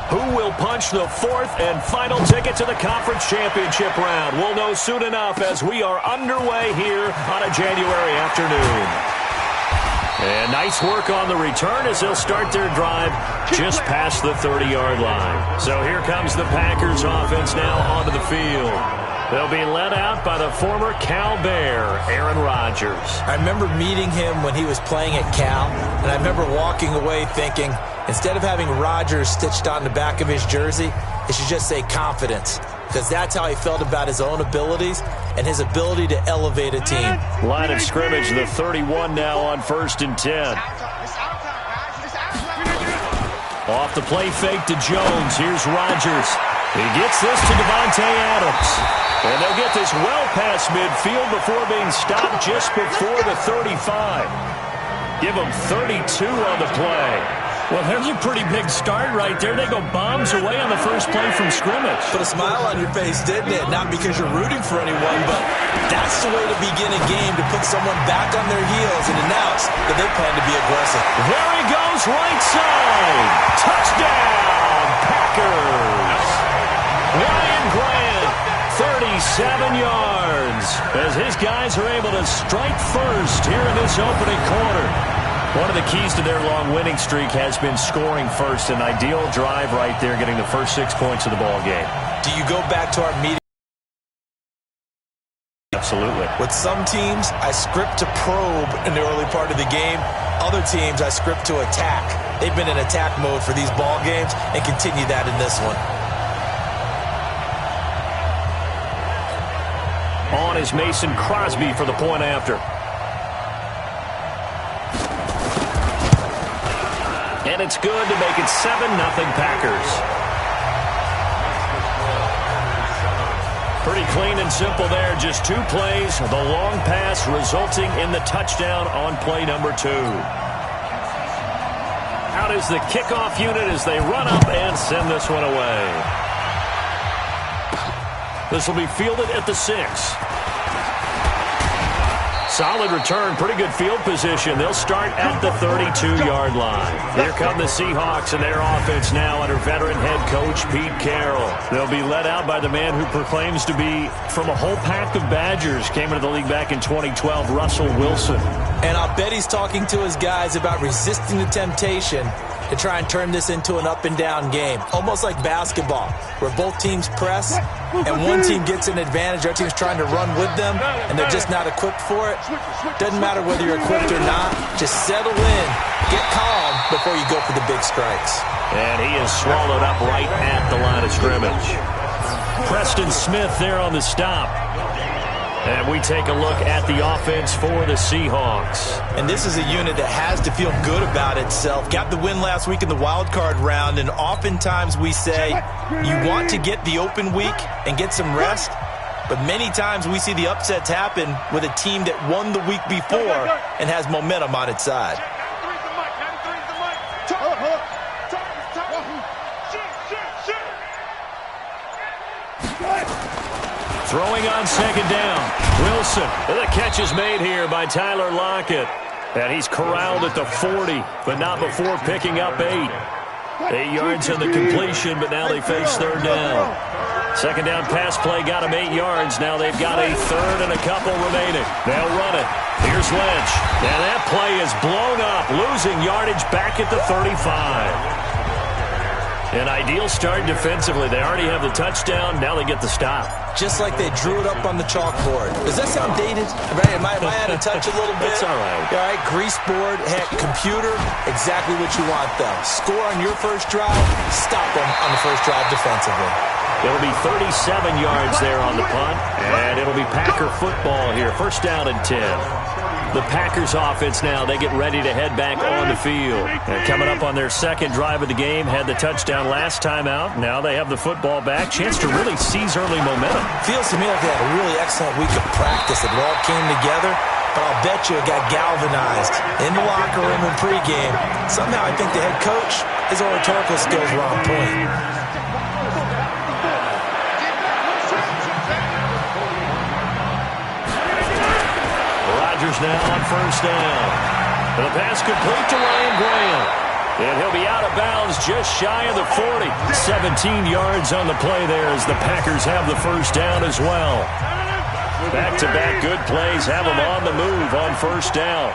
Who will punch the fourth and final ticket to the conference championship round? We'll know soon enough as we are underway here on a January afternoon. And nice work on the return as they'll start their drive just past the 30-yard line. So here comes the Packers offense now onto the field. They'll be led out by the former Cal Bear, Aaron Rodgers. I remember meeting him when he was playing at Cal, and I remember walking away thinking, instead of having Rodgers stitched on the back of his jersey, it should just say confidence, because that's how he felt about his own abilities and his ability to elevate a team. Line of scrimmage, the 31 now on 1st and 10. Off the play fake to Jones. Here's Rodgers. He gets this to Devontae Adams. And they'll get this well past midfield before being stopped just before the 35. Give them 32 on the play. Well, there's a pretty big start right there. They go bombs away on the first play from scrimmage. Put a smile on your face, didn't it? Not because you're rooting for anyone, but that's the way to begin a game, to put someone back on their heels and announce that they plan to be aggressive. There he goes, right side. Touchdown, Packers. Ryan Grant, 37 yards, as his guys are able to strike first here in this opening quarter. One of the keys to their long winning streak has been scoring first. An ideal drive right there, getting the first 6 points of the ball game. Do you go back to our meeting? Absolutely. With some teams, I script to probe in the early part of the game. Other teams, I script to attack. They've been in attack mode for these ball games and continue that in this one. On is Mason Crosby for the point after. And it's good to make it 7-0 Packers. Pretty clean and simple there. Just 2 plays. The long pass resulting in the touchdown on play number 2. Out is the kickoff unit as they run up and send this one away. This will be fielded at the 6. Solid return, pretty good field position. They'll start at the 32-yard line. Here come the Seahawks and their offense now under veteran head coach Pete Carroll. They'll be led out by the man who proclaims to be from a whole pack of Badgers. Came into the league back in 2012, Russell Wilson. And I'll bet he's talking to his guys about resisting the temptation to try and turn this into an up-and-down game. Almost like basketball, where both teams press, and one team gets an advantage, the other team's trying to run with them, and they're just not equipped for it. Doesn't matter whether you're equipped or not. Just settle in, get calm before you go for the big strikes. And he is swallowed up right at the line of scrimmage. Preston Smith there on the stop. And we take a look at the offense for the Seahawks. And this is a unit that has to feel good about itself. Got the win last week in the wild card round, and oftentimes we say you want to get the open week and get some rest, but many times we see the upsets happen with a team that won the week before and has momentum on its side. Throwing on second down. Wilson. And the catch is made here by Tyler Lockett. And he's corralled at the 40, but not before picking up 8. 8 yards on the completion, but now they face third down. Second down pass play got him 8 yards. Now they've got a third and a couple remaining. They'll run it. Here's Lynch. And that play is blown up, losing yardage back at the 35. An ideal start defensively. They already have the touchdown. Now they get the stop. Just like they drew it up on the chalkboard. Does that sound dated? Am I out of touch a little bit? It's all right. All right, grease board, heck, computer, exactly what you want, though. Score on your first drive, stop them on the first drive defensively. It'll be 37 yards there on the punt, and it'll be Packer football here. First down and 10. The Packers offense now, they get ready to head back on the field. And coming up on their second drive of the game, had the touchdown last time out. Now they have the football back. Chance to really seize early momentum. Feels to me like they had a really excellent week of practice. It all came together, but I'll bet you it got galvanized in the locker room and pregame. Somehow I think the head coach, his oratorical skills were on point. Rodgers now on first down. The pass complete to Ryan Grant. And he'll be out of bounds just shy of the 40. 17 yards on the play there as the Packers have the first down as well. Back-to-back good plays have them on the move on first down.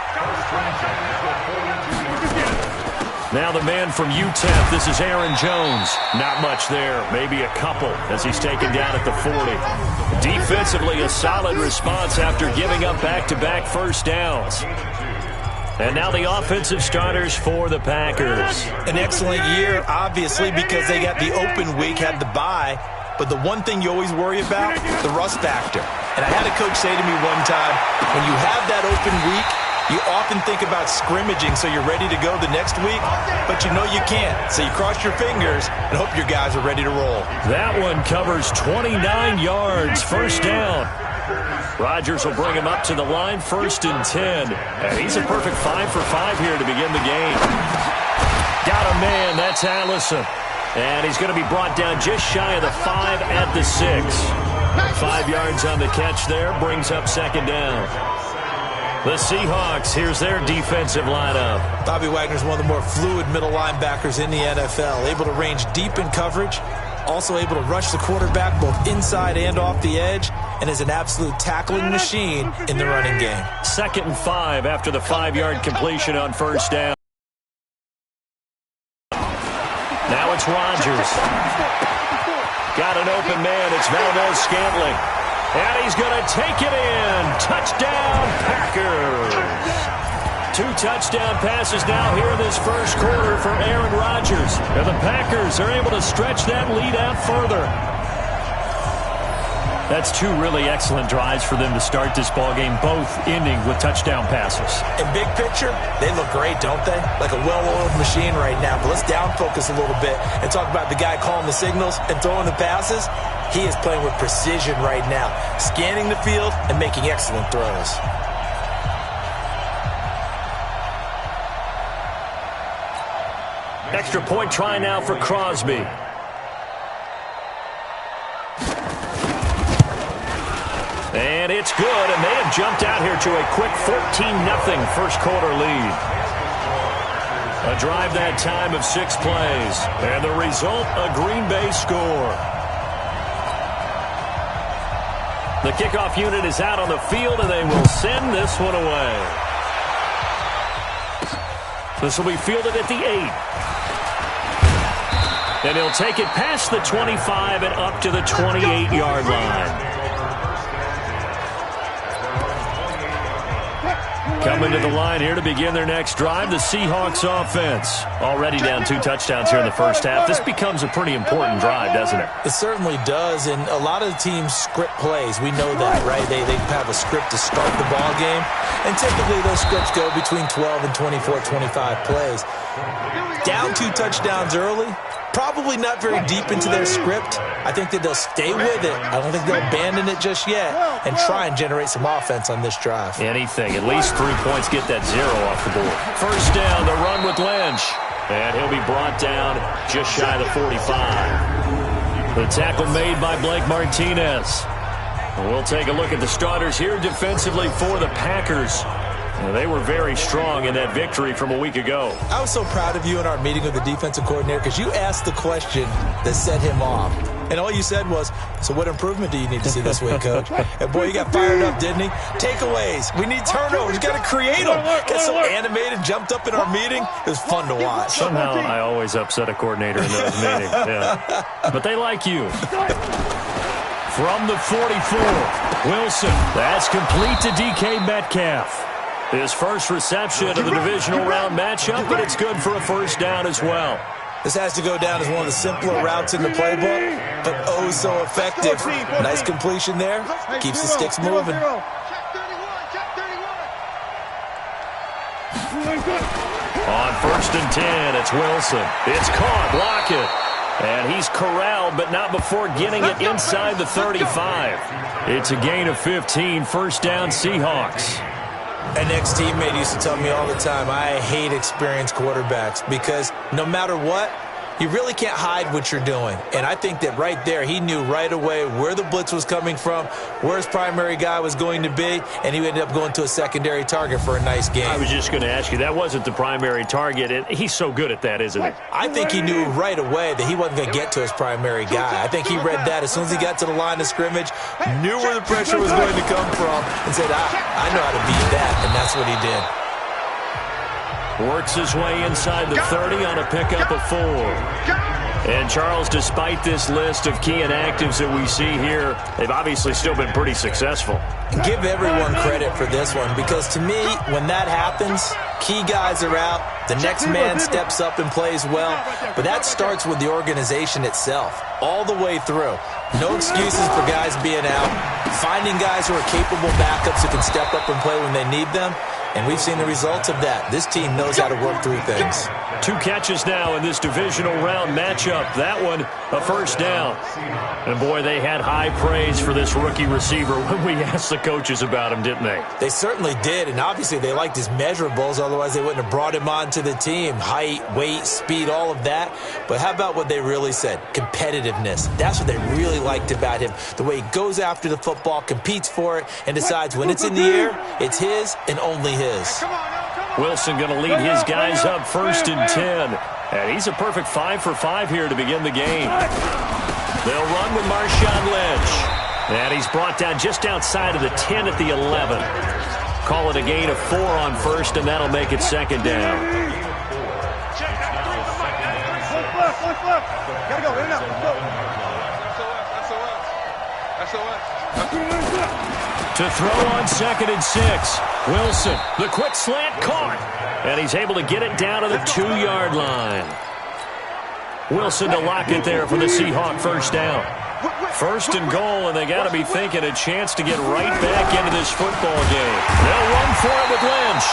Now the man from UTEP, this is Aaron Jones. Not much there, maybe a couple as he's taken down at the 40. Defensively, a solid response after giving up back-to-back first downs. And now the offensive starters for the Packers. An excellent year, obviously, because they got the open week, had the bye. But the one thing you always worry about, the rust factor. And I had a coach say to me one time, when you have that open week, you often think about scrimmaging so you're ready to go the next week, but you know you can't. So you cross your fingers and hope your guys are ready to roll. That one covers 29 yards, first down. Rodgers will bring him up to the line, 1st and 10. And he's a perfect 5 for 5 here to begin the game. Got a man, that's Allison. And he's going to be brought down just shy of the 5 at the 6. 5 yards on the catch there, brings up 2nd down. The Seahawks, here's their defensive lineup. Bobby Wagner's one of the more fluid middle linebackers in the NFL, able to range deep in coverage, also able to rush the quarterback both inside and off the edge, and is an absolute tackling machine in the running game. 2nd and 5 after the 5-yard completion on first down. Now it's Rodgers. Got an open man. It's Valdez-Scantling. And he's going to take it in. Touchdown, Packers. 2 touchdown passes now here in this first quarter for Aaron Rodgers. And the Packers are able to stretch that lead out further. That's 2 really excellent drives for them to start this ballgame, both ending with touchdown passes. In big picture, they look great, don't they? Like a well-oiled machine right now. But let's down focus a little bit and talk about the guy calling the signals and throwing the passes. He is playing with precision right now, scanning the field and making excellent throws. Extra point try now for Crosby. And it's good, and they have jumped out here to a quick 14-0 first quarter lead. A drive that time of 6 plays, and the result, a Green Bay score. The kickoff unit is out on the field, and they will send this one away. This will be fielded at the 8. And he'll take it past the 25 and up to the 28-yard line. Coming to the line here to begin their next drive, the Seahawks offense. Already down 2 touchdowns here in the first half. This becomes a pretty important drive, doesn't it? It certainly does, and a lot of the teams script plays. We know that, right? They have a script to start the ball game, and typically those scripts go between 12 and 24, 25 plays. Down 2 touchdowns early, probably not very deep into their script. I think that they'll stay with it. I don't think they'll abandon it just yet and try and generate some offense on this drive. Anything. At least 3 points, get that 0 off the board. First down, the run with Lynch. And he'll be brought down just shy of the 45. The tackle made by Blake Martinez. We'll take a look at the starters here defensively for the Packers. They were very strong in that victory from a week ago. I was so proud of you in our meeting with the defensive coordinator because you asked the question that set him off. And all you said was, so what improvement do you need to see this week, Coach? And boy, you got fired up, didn't he? Takeaways. We need turnovers. You got to create them. Got so animated, jumped up in our meeting. It was fun to watch. Somehow I always upset a coordinator in those meetings. Yeah. But they like you. From the 44, Wilson. That's complete to DK Metcalf. His first reception of the divisional round matchup, but it's good for a first down as well. This has to go down as one of the simpler routes in the playbook, but oh so effective. Nice completion there. Keeps the sticks moving. On 1st and 10, it's Wilson. It's caught. Lockett. And he's corralled, but not before getting it inside the 35. It's a gain of 15. First down, Seahawks. An ex-teammate used to tell me all the time, I hate experienced quarterbacks because no matter what, You really can't hide what you're doing. And I think that right there, he knew right away where the blitz was coming from, where his primary guy was going to be, and he ended up going to a secondary target for a nice game. I was just going to ask you, that wasn't the primary target. He's so good at that, isn't he? I think he knew right away that he wasn't going to get to his primary guy. I think he read that as soon as he got to the line of scrimmage, knew where the pressure was going to come from, and said, I know how to beat that, and that's what he did. Works his way inside the 30 on a pickup of 4. And, Charles, despite this list of key inactives that we see here, they've obviously still been pretty successful. Give everyone credit for this one, because to me, when that happens, key guys are out, the next man steps up and plays well, but that starts with the organization itself, all the way through. No excuses for guys being out, finding guys who are capable backups who can step up and play when they need them, and we've seen the results of that. This team knows how to work through things. 2 catches now in this divisional round matchup. That one, a first down. And, boy, they had high praise for this rookie receiver when we asked the coaches about him, didn't they? They certainly did, and obviously they liked his measurables. Otherwise, they wouldn't have brought him onto the team. Height, weight, speed, all of that. But how about what they really said? Competitiveness. That's what they really liked about him. The way he goes after the football, competes for it, and decides when it's in the air, it's his and only his. Wilson going to lead his guys up 1st and 10. And he's a perfect 5 for 5 here to begin the game. They'll run with Marshawn Lynch. And he's brought down just outside of the 10 at the 11. Call it a gain of 4 on 1st, and that'll make it 2nd down. To throw on 2nd and 6. Wilson, the quick slant caught. And he's able to get it down to the 2-yard line. Wilson to lock it there for the Seahawks first down. 1st and goal, and they got to be thinking a chance to get right back into this football game. They'll run for it with Lynch.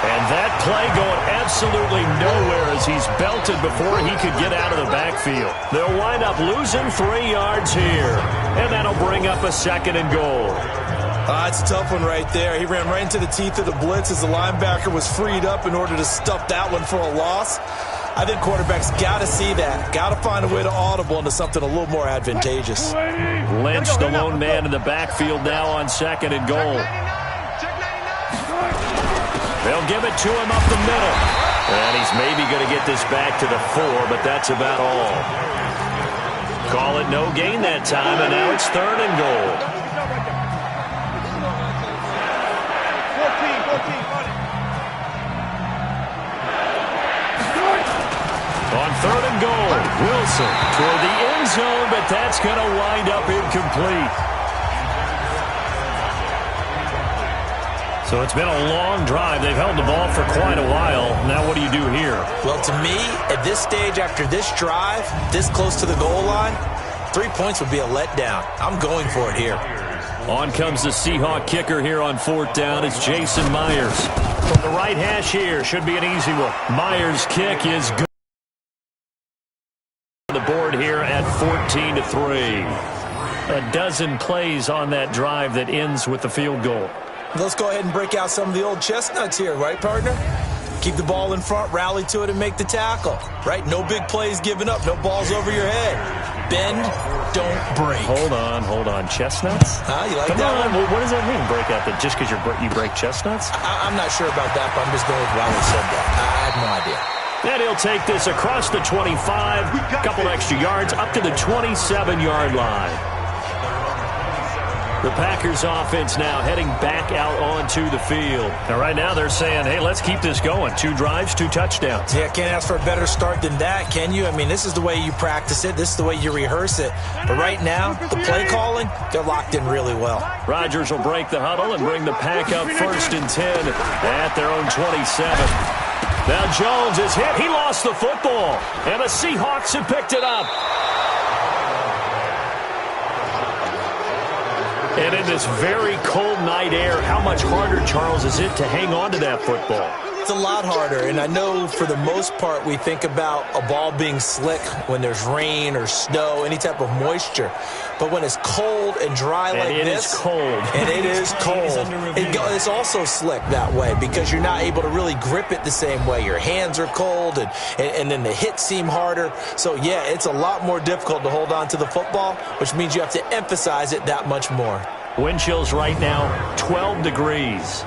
And that play going absolutely nowhere as he's belted before he could get out of the backfield. They'll wind up losing 3 yards here. And that'll bring up a 2nd and goal. It's a tough one right there. He ran right into the teeth of the blitz as the linebacker was freed up in order to stuff that one for a loss. I think quarterbacks got to see that. Got to find a way to audible into something a little more advantageous. Lynch, the lone man in the backfield now on 2nd and goal. They'll give it to him up the middle. And he's maybe going to get this back to the 4, but that's about all. Call it no gain that time, and now it's 3rd and goal. On 3rd and goal, Wilson toward the end zone, but that's going to wind up incomplete. So it's been a long drive. They've held the ball for quite a while. Now what do you do here? Well, to me, at this stage, after this drive, this close to the goal line, 3 points would be a letdown. I'm going for it here. On comes the Seahawk kicker here on 4th down. It's Jason Myers. From the right hash here, should be an easy one. Myers' kick is good. The board here at 14-3. A dozen plays on that drive that ends with the field goal. Let's go ahead and break out some of the old chestnuts here, right, partner? Keep the ball in front, rally to it, and make the tackle, right? No big plays given up, no balls over your head. Bend, don't break. Hold on. Chestnuts? You like Come that on. one? What does that mean, break out? That just because you break chestnuts? I'm not sure about that, but I'm just going with Riley said that. I have no idea. And he'll take this across the 25, a couple extra yards, up to the 27-yard line. The Packers offense now heading back out onto the field. Now, right now they're saying, hey, let's keep this going. 2 drives, 2 touchdowns. Yeah, can't ask for a better start than that, can you? I mean, this is the way you practice it. This is the way you rehearse it. But right now, the play calling, they're locked in really well. Rodgers will break the huddle and bring the pack up 1st and 10 at their own 27. Now Jones is hit. He lost the football. And the Seahawks have picked it up. And in this very cold night air, how much harder, Charles, is it to hang on to that football? It's a lot harder, and I know for the most part we think about a ball being slick when there's rain or snow, any type of moisture. But when it's cold and dry like this, is cold. And it is cold, it's also slick that way because you're not able to really grip it the same way. Your hands are cold, and then the hits seem harder. So, yeah, it's a lot more difficult to hold on to the football, which means you have to emphasize it that much more. Wind chills right now, 12 degrees.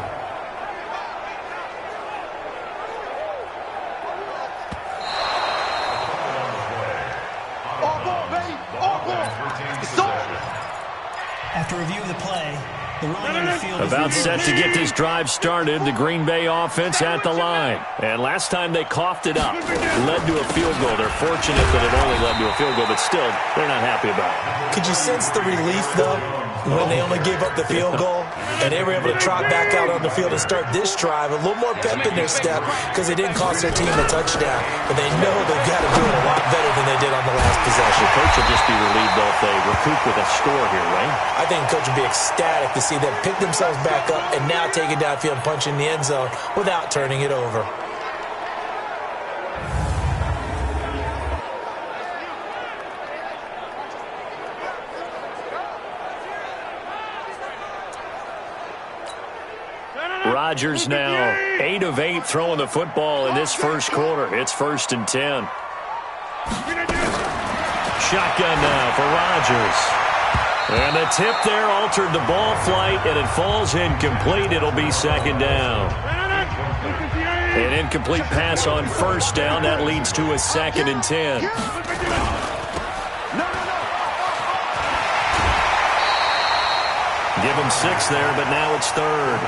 After review of the play, the ruling on the field is about set to get this drive started, the Green Bay offense at the line. And last time they coughed it up, led to a field goal. They're fortunate that it only led to a field goal, but still, they're not happy about it. Could you sense the relief, though, when they only gave up the field goal? And they were able to trot back out on the field and start this drive. A little more pep in their step because it didn't cost their team a touchdown. But they know they've got to do it a lot better than they did on the last possession. The coach will just be relieved, though, if they recoup with a score here, right? I think the coach would be ecstatic to see them pick themselves back up and now take it downfield and punch in the end zone without turning it over. Rodgers now 8 of 8 throwing the football in this first quarter. It's 1st and 10. Shotgun now for Rodgers. And the tip there altered the ball flight, and it falls incomplete. It'll be 2nd down. An incomplete pass on 1st down. That leads to a 2nd and 10. Give him 6 there, but now it's 3rd.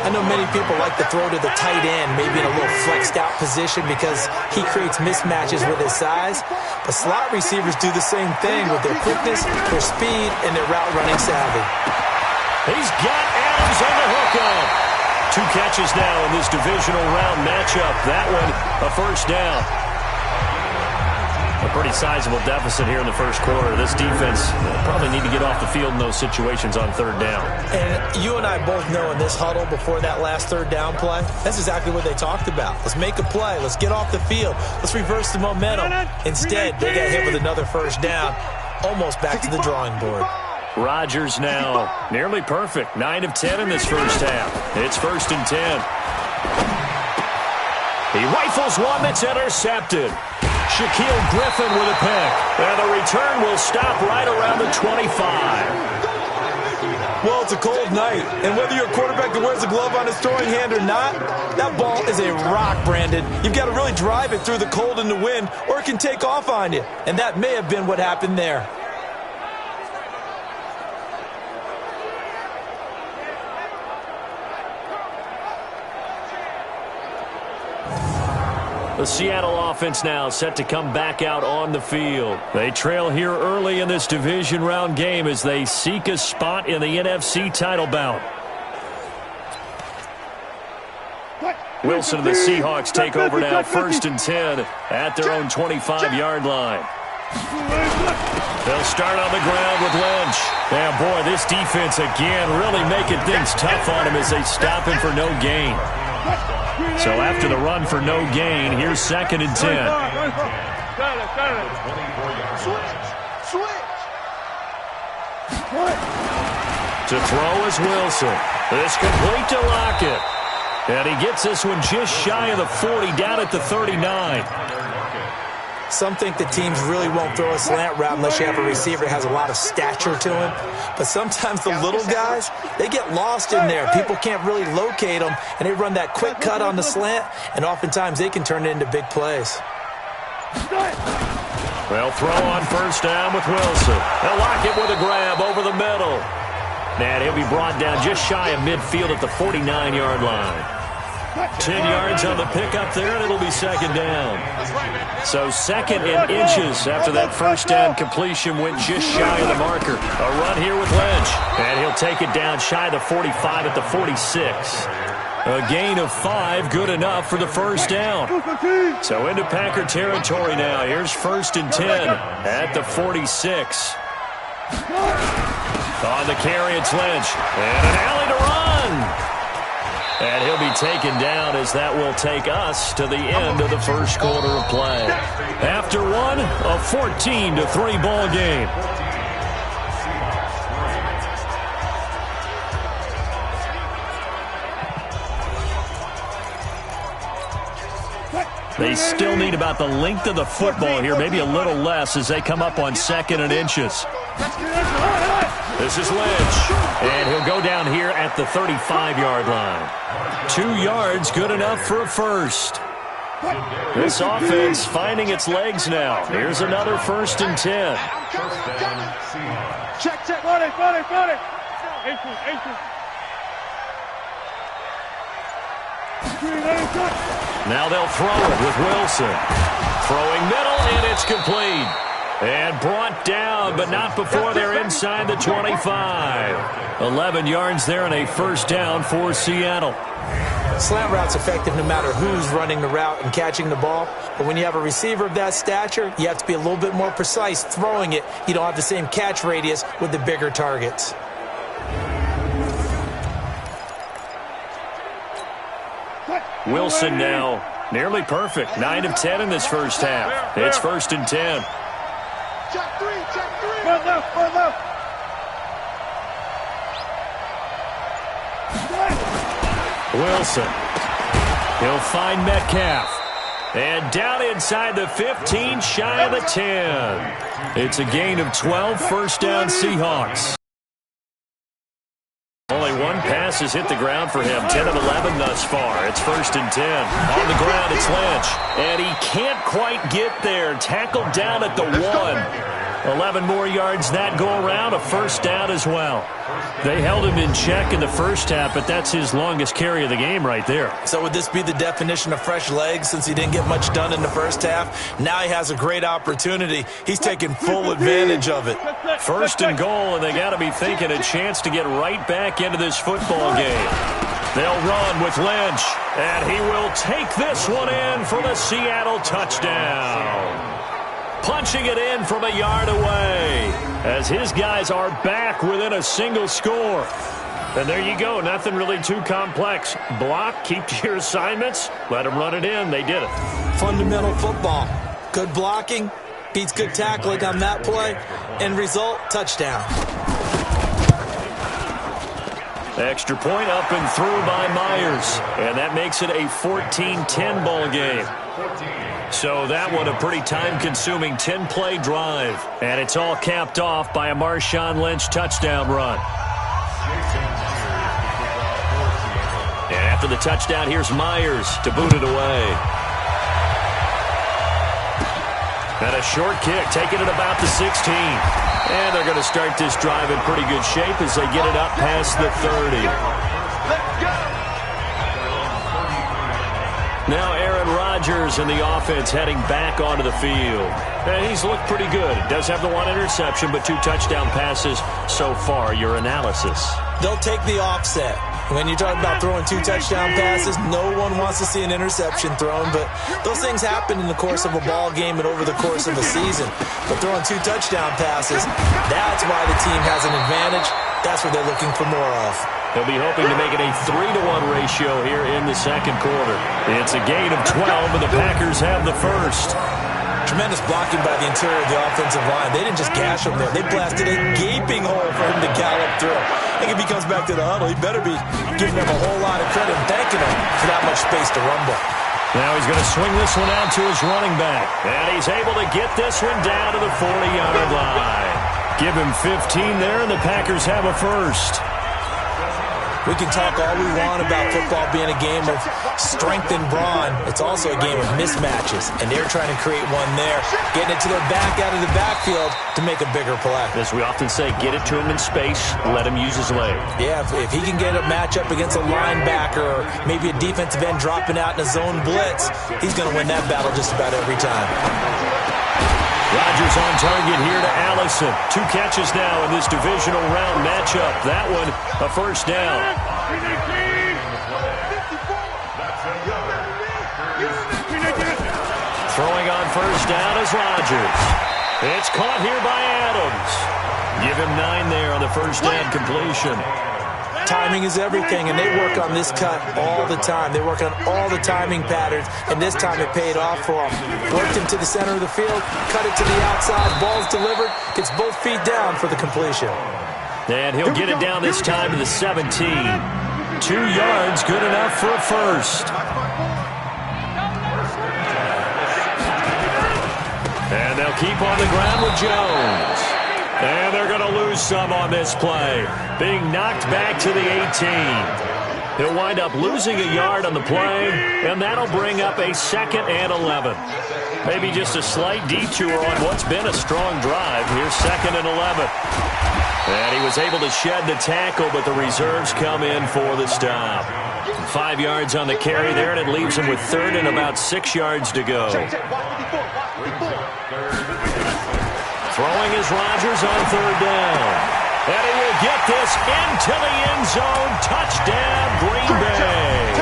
I know many people like to throw to the tight end, maybe in a little flexed out position because he creates mismatches with his size. But slot receivers do the same thing with their quickness, their speed, and their route running savvy. He's got Adams on the hookup. 2 catches now in this divisional round matchup. That one, a 1st down. A pretty sizable deficit here in the first quarter. This defense probably need to get off the field in those situations on 3rd down. And you and I both know in this huddle before that last 3rd down play, that's exactly what they talked about. Let's make a play. Let's get off the field. Let's reverse the momentum. Instead, they got hit with another 1st down, almost back to the drawing board. Rodgers now nearly perfect. 9 of 10 in this first half. It's 1st and 10. He rifles one that's intercepted. Shaquille Griffin with a pick. And the return will stop right around the 25. Well, it's a cold night, and whether you're a quarterback that wears a glove on his throwing hand or not, that ball is a rock, Brandon. You've got to really drive it through the cold and the wind, or it can take off on you. And that may have been what happened there. The Seattle offense now set to come back out on the field. They trail here early in this division round game as they seek a spot in the NFC title bout. Wilson and the Seahawks take over now, 1st and 10 at their own 25-yard line. They'll start on the ground with Lynch. Yeah, boy, this defense again really making things tough on him as they stop him for no gain. So after the run for no gain, here's 2nd and 10. To throw is Wilson. It's complete to Lockett. And he gets this one just shy of the 40, down at the 39. Some think that teams really won't throw a slant route unless you have a receiver that has a lot of stature to him. But sometimes the little guys, they get lost in there. People can't really locate them, and they run that quick cut on the slant, and oftentimes they can turn it into big plays. Well, throw on 1st down with Wilson. They'll lock it with a grab over the middle. And he'll be brought down just shy of midfield at the 49-yard line. 10 yards on the pickup there, and it'll be 2nd down. So 2nd and inches after that 1st down completion went just shy of the marker. A run here with Lynch. And he'll take it down shy of the 45 at the 46. A gain of 5, good enough for the 1st down. So into Packer territory now. Here's 1st and 10 at the 46. On the carry, it's Lynch. And an alley to run. And he'll be taken down as that will take us to the end of the first quarter of play. After one, a 14-3 ball game. They still need about the length of the football here, maybe a little less as they come up on 2nd and inches. This is Lynch, and he'll go down here at the 35-yard line. 2 yards, good enough for a first. This offense finding its legs now. Here's another 1st and 10. Check. Now they'll throw it with Wilson. Throwing middle, and it's complete. And brought down, but not before they're inside the 25. 11 yards there and a first down for Seattle. Slant route's effective no matter who's running the route and catching the ball. But when you have a receiver of that stature, you have to be a little bit more precise throwing it. You don't have the same catch radius with the bigger targets. Wilson now nearly perfect. 9 of 10 in this first half. It's 1st and 10. Check three. Run left. Wilson. He'll find Metcalf. And down inside the 15, shy of the 10. It's a gain of 12, first down Seahawks. Only one pass has hit the ground for him. 10 of 11 thus far. It's 1st and 10. On the ground, it's Lynch. And he can't quite get there. Tackled down at the 1. 11 more yards that go around. A first down as well. They held him in check in the first half, but that's his longest carry of the game right there. So would this be the definition of fresh legs since he didn't get much done in the first half? Now he has a great opportunity. He's taking full advantage of it. 1st and goal, and they got to be thinking a chance to get right back into this football game. They'll run with Lynch, and he will take this one in for the Seattle touchdown. Punching it in from a yard away as his guys are back within a single score. And there you go. Nothing really too complex. Block, keep to your assignments, let them run it in. They did it. Fundamental football. Good blocking beats good tackling on that play. End result, touchdown. Extra point up and through by Myers. And that makes it a 14-10 ball game. So that one a pretty time-consuming 10-play drive. And it's all capped off by a Marshawn Lynch touchdown run. And after the touchdown, here's Myers to boot it away. And a short kick, taking it about the 16. And they're going to start this drive in pretty good shape as they get it up past the 30. Now Aaron Rodgers and the offense heading back onto the field. And he's looked pretty good. Does have the 1 interception, but 2 touchdown passes so far. Your analysis? They'll take the offset. When you're talking about throwing 2 touchdown passes, no one wants to see an interception thrown, but those things happen in the course of a ball game and over the course of a season. But throwing 2 touchdown passes, that's why the team has an advantage. That's what they're looking for more of. They'll be hoping to make it a 3-to-1 ratio here in the second quarter. It's a gain of 12, and the Packers have the first. Tremendous blocking by the interior of the offensive line. They didn't just gash him there. They blasted a gaping hole for him to gallop through. I think if he comes back to the huddle, he better be giving them a whole lot of credit and thanking them for that much space to rumble. Now he's going to swing this one out to his running back. And he's able to get this one down to the 40-yard line. Give him 15 there, and the Packers have a first. We can talk all we want about football being a game of strength and brawn. It's also a game of mismatches, and they're trying to create one there, getting it to their back out of the backfield to make a bigger play. As we often say, get it to him in space, let him use his leg. Yeah, if he can get a matchup against a linebacker or maybe a defensive end dropping out in a zone blitz, he's going to win that battle just about every time. Rodgers on target here to Allison. 2 catches now in this divisional round matchup. That one, a first down. Throwing on first down is Rodgers. It's caught here by Adams. Give him 9 there on the first down completion. Timing is everything, and they work on this cut all the time. They work on all the timing patterns, and this time it paid off for them. Worked into the center of the field, cut it to the outside, ball's delivered, gets both feet down for the completion. And he'll get it down this time to the 17. 2 yards, good enough for a first. And they'll keep on the ground with Jones. And they're going to lose some on this play, being knocked back to the 18. He'll wind up losing a yard on the play, and that'll bring up a 2nd and 11. Maybe just a slight detour on what's been a strong drive. Here's 2nd and 11. And he was able to shed the tackle, but the reserves come in for the stop. 5 yards on the carry there, and it leaves him with 3rd and about 6 yards to go. Throwing is Rodgers on 3rd down. And he will get this into the end zone. Touchdown, Green Bay.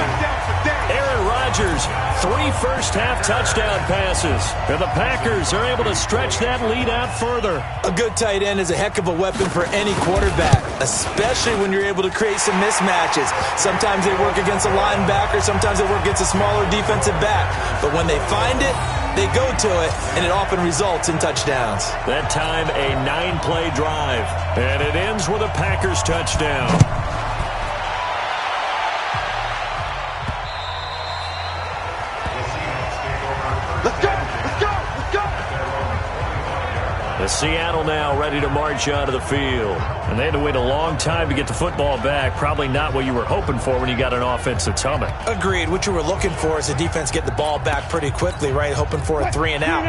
Aaron Rodgers, 3 first-half touchdown passes. And the Packers are able to stretch that lead out further. A good tight end is a heck of a weapon for any quarterback, especially when you're able to create some mismatches. Sometimes they work against a linebacker. Sometimes they work against a smaller defensive back. But when they find it, they go to it, and it often results in touchdowns. That time, a 9-play drive. And it ends with a Packers touchdown. The Seattle now ready to march out of the field. And they had to wait a long time to get the football back. Probably not what you were hoping for when you got an offense that's humming. Agreed. What you were looking for is the defense get the ball back pretty quickly, right? Hoping for a 3 and out.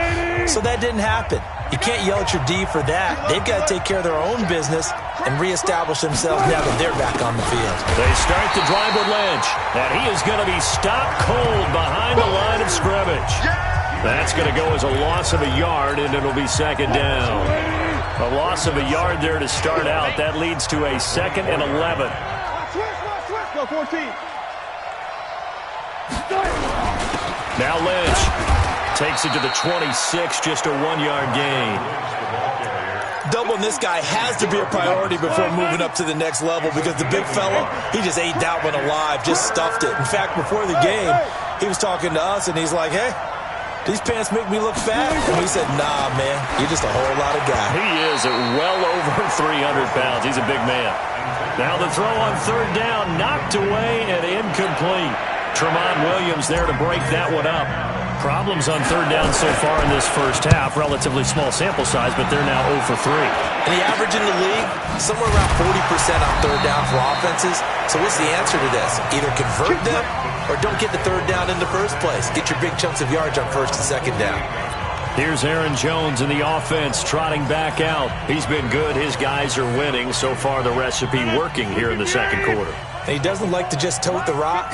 So that didn't happen. You can't yell at your D for that. They've got to take care of their own business and reestablish themselves now that they're back on the field. They start the drive with Lynch. And he is going to be stopped cold behind the line of scrimmage. That's going to go as a loss of a yard, and it'll be 2nd down. A loss of a yard there to start out. That leads to a 2nd and 11. Go 14. Now Lynch takes it to the 26, just a 1-yard gain. Doubling this guy has to be a priority before moving up to the next level because the big fella, he just ate that one alive, just stuffed it. In fact, before the game, he was talking to us, and he's like, hey, these pants make me look fat. And we said, nah, man, you're just a whole lot of guy. He is at well over 300 pounds. He's a big man. Now the throw on 3rd down, knocked away and incomplete. Tramon Williams there to break that one up. Problems on 3rd down so far in this first half. Relatively small sample size, but they're now 0 for 3. And the average in the league, somewhere around 40% on 3rd down for offenses. So what's the answer to this? Either convert them or don't get the 3rd down in the first place. Get your big chunks of yards on 1st and 2nd down. Here's Aaron Jones in the offense trotting back out. He's been good. His guys are winning. So far, the recipe working here in the 2nd quarter. And he doesn't like to just tote the rock.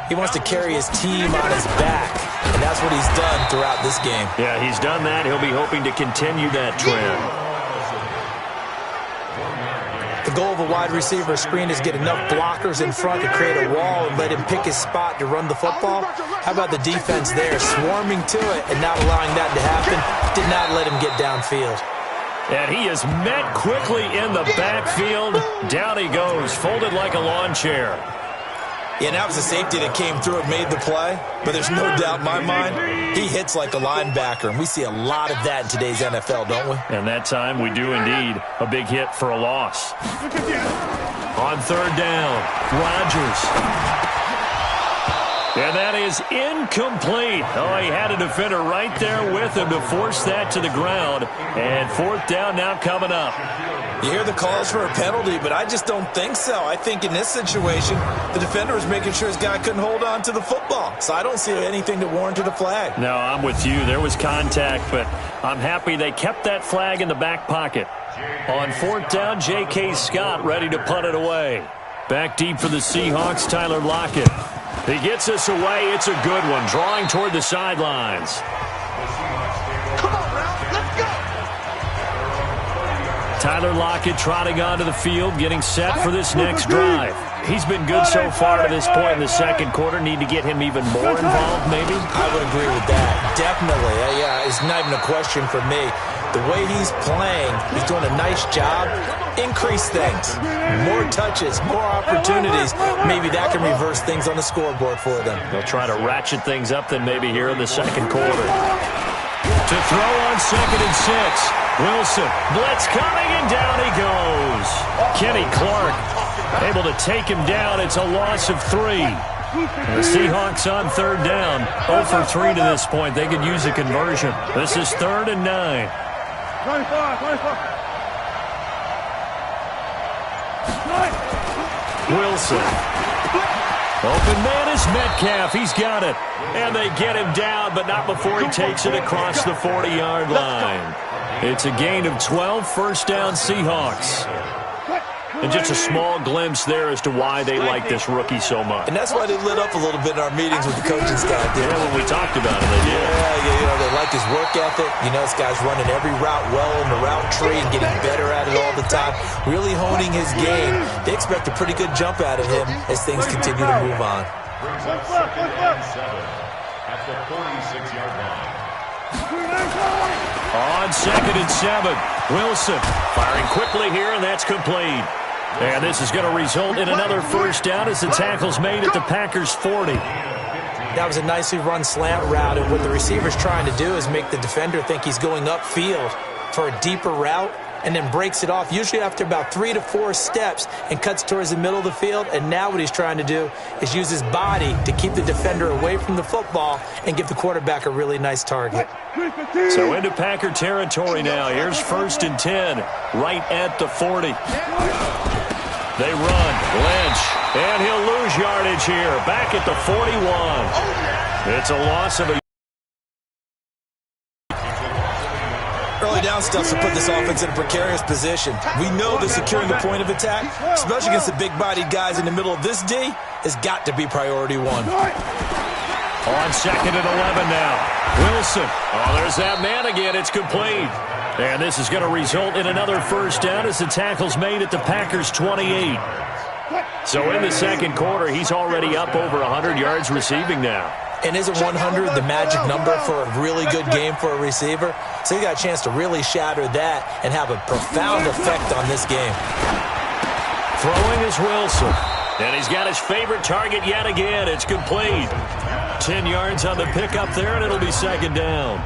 He wants to carry his team on his back, and that's what he's done throughout this game. Yeah, he's done that. He'll be hoping to continue that trend. The goal of a wide receiver screen is get enough blockers in front to create a wall and let him pick his spot to run the football. How about the defense there, swarming to it and not allowing that to happen? Did not let him get downfield. And he is met quickly in the backfield. Down he goes, folded like a lawn chair. Yeah, that was the safety that came through and made the play. But there's no doubt in my mind, he hits like a linebacker. And we see a lot of that in today's NFL, don't we? And that time we do indeed. A big hit for a loss. On 3rd down, Rodgers. And that is incomplete. Oh, he had a defender right there with him to force that to the ground. And 4th down now coming up. You hear the calls for a penalty, but I just don't think so. I think in this situation, the defender was making sure his guy couldn't hold on to the football. So I don't see anything that warranted a flag. No, I'm with you. There was contact, but I'm happy they kept that flag in the back pocket. On 4th down, J.K. Scott ready to punt it away. Back deep for the Seahawks, Tyler Lockett. He gets us away. It's a good one, drawing toward the sidelines. Come on, Ralph. Let's go. Tyler Lockett trotting onto the field, getting set for this next drive. He's been good so far to this point in the second quarter. Need to get him even more involved, maybe? I would agree with that. Definitely. Yeah, it's not even a question for me. The way he's playing, he's doing a nice job. Increase things. More touches, more opportunities. Maybe that can reverse things on the scoreboard for them. They'll try to ratchet things up then maybe here in the second quarter. To throw on 2nd and 6. Wilson, blitz coming, and down he goes. Kenny Clark able to take him down. It's a loss of 3. The Seahawks on 3rd down. 0 for 3 to this point. They could use a conversion. This is 3rd and 9. 25. Wilson. Open man is Metcalf. He's got it. And they get him down, but not before he takes it across the 40-yard line. It's a gain of 12, first down Seahawks. And just a small glimpse there as to why they like this rookie so much. And that's why they lit up a little bit in our meetings with the coaching staff. Yeah, when we talked about it, they did. Yeah, they like his work ethic. This guy's running every route well in the route tree and getting better at it all the time. Really honing his game. They expect a pretty good jump out of him as things continue to move on. At the 46-yard line. On 2nd and 7, Wilson firing quickly here, and that's complete. And this is going to result in another first down as the tackle's made at the Packers' 40. That was a nicely run slant route, and what the receiver's trying to do is make the defender think he's going upfield for a deeper route, and then breaks it off, usually after about 3 to 4 steps, and cuts towards the middle of the field. And now what he's trying to do is use his body to keep the defender away from the football and give the quarterback a really nice target. So into Packer territory now. Here's 1st and 10, right at the 40. They run. Lynch. And he'll lose yardage here. Back at the 41. It's a loss of a... Early down stuff to put this offense in a precarious position. We know that securing the point of attack, especially against the big-bodied guys in the middle of this D, has got to be priority 1. On 2nd and 11 now. Wilson. Oh, there's that man again. It's complete. And this is going to result in another first down as the tackle's made at the Packers' 28. So in the second quarter, he's already up over 100 yards receiving now. And isn't 100 the magic number for a really good game for a receiver? So he got a chance to really shatter that and have a profound effect on this game. Throwing is Wilson. And he's got his favorite target yet again. It's complete. 10 yards on the pickup there, and it'll be 2nd down.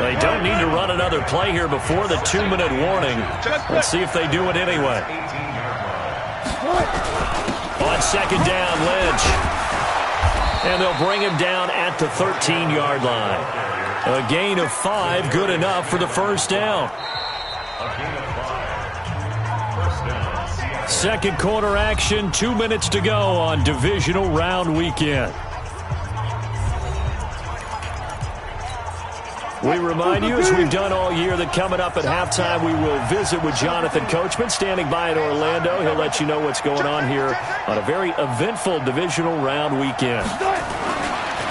They don't need to run another play here before the 2-minute warning. Let's see if they do it anyway. On 2nd down, Lynch. And they'll bring him down at the 13-yard line. A gain of 5, good enough for the first down. Second quarter action, 2 minutes to go on Divisional Round Weekend. We remind you, as we've done all year, that coming up at halftime, we will visit with Jonathan Coachman, standing by in Orlando. He'll let you know what's going on here on a very eventful Divisional Round Weekend.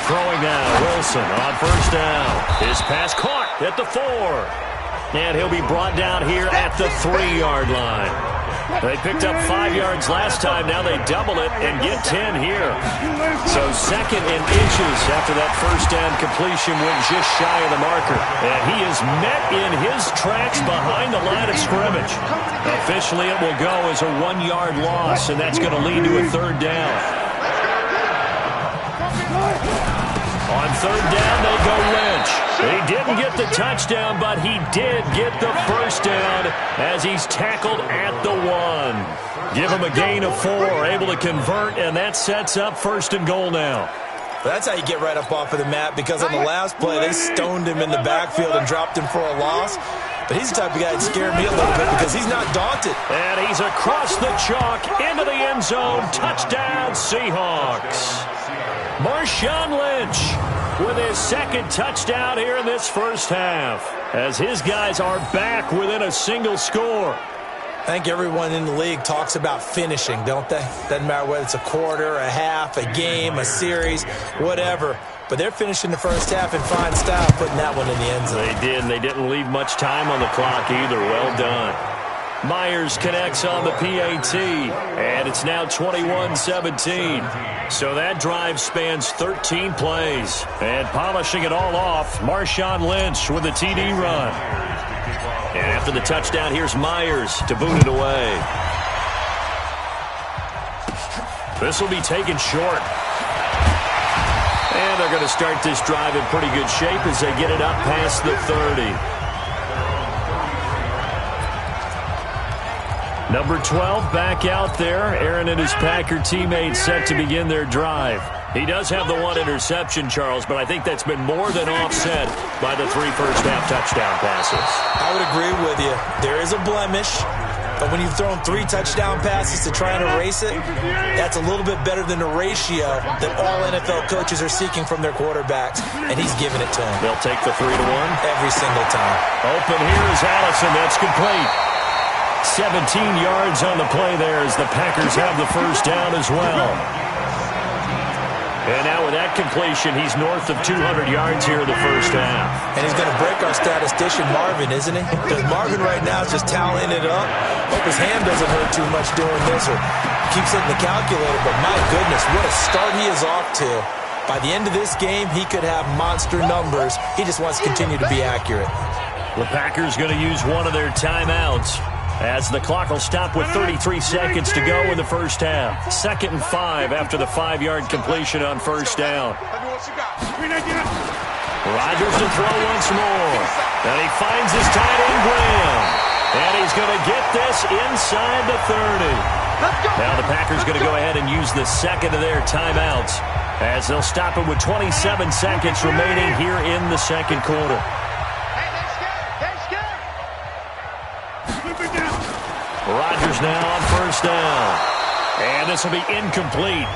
Throwing now, Wilson on first down. His pass caught at the 4. And he'll be brought down here at the 3-yard line. They picked up 5 yards last time. Now they double it and get 10 here. So 2nd and inches after that first down completion went just shy of the marker. And he is met in his tracks behind the line of scrimmage. Officially, it will go as a 1-yard loss, and that's going to lead to a 3rd down. On 3rd down, they go Lynch. He didn't get the touchdown, but he did get the first down as he's tackled at the 1. Give him a gain of 4, able to convert, and that sets up 1st and goal now. That's how you get right up off of the map, because on the last play, they stoned him in the backfield and dropped him for a loss. But he's the type of guy that scared me a little bit because he's not daunted. And he's across the chalk into the end zone. Touchdown, Seahawks. Marshawn Lynch with his 2nd touchdown here in this first half, as his guys are back within a single score. I think everyone in the league talks about finishing, don't they? Doesn't matter whether it's a quarter, a half, a game, a series, whatever. But they're finishing the first half in fine style, putting that one in the end zone. They did, and they didn't leave much time on the clock either. Well done. Myers connects on the PAT, and it's now 21-17. So that drive spans 13 plays. And polishing it all off, Marshawn Lynch with a TD run. And after the touchdown, here's Myers to boot it away. This will be taken short. And they're going to start this drive in pretty good shape as they get it up past the 30. Number 12 back out there. Aaron and his Packer teammates set to begin their drive. He does have the one interception, Charles, but I think that's been more than offset by the 3 first-half touchdown passes. I would agree with you. There is a blemish, but when you've thrown 3 touchdown passes to try and erase it, that's a little bit better than the ratio that all NFL coaches are seeking from their quarterbacks, and he's giving it to them. They'll take the 3-1? Every single time. Open here is Allison. That's complete. 17 yards on the play there as the Packers have the first down as well. And now with that completion, he's north of 200 yards here in the first half. And he's going to break our statistician Marvin, isn't he? Because Marvin right now is just tallying it up. Hope his hand doesn't hurt too much doing this or keeps hitting the calculator. But my goodness, what a start he is off to. By the end of this game, he could have monster numbers. He just wants to continue to be accurate. The Packers going to use one of their timeouts, as the clock will stop with 33 seconds to go in the first half. 2nd and 5 after the 5-yard completion on first down. Rodgers to throw once more. And he finds his tight end, Graham. And he's going to get this inside the 30. Now the Packers going to go ahead and use the second of their timeouts, as they'll stop it with 27 seconds remaining here in the second quarter. Rodgers now on first down. And this will be incomplete.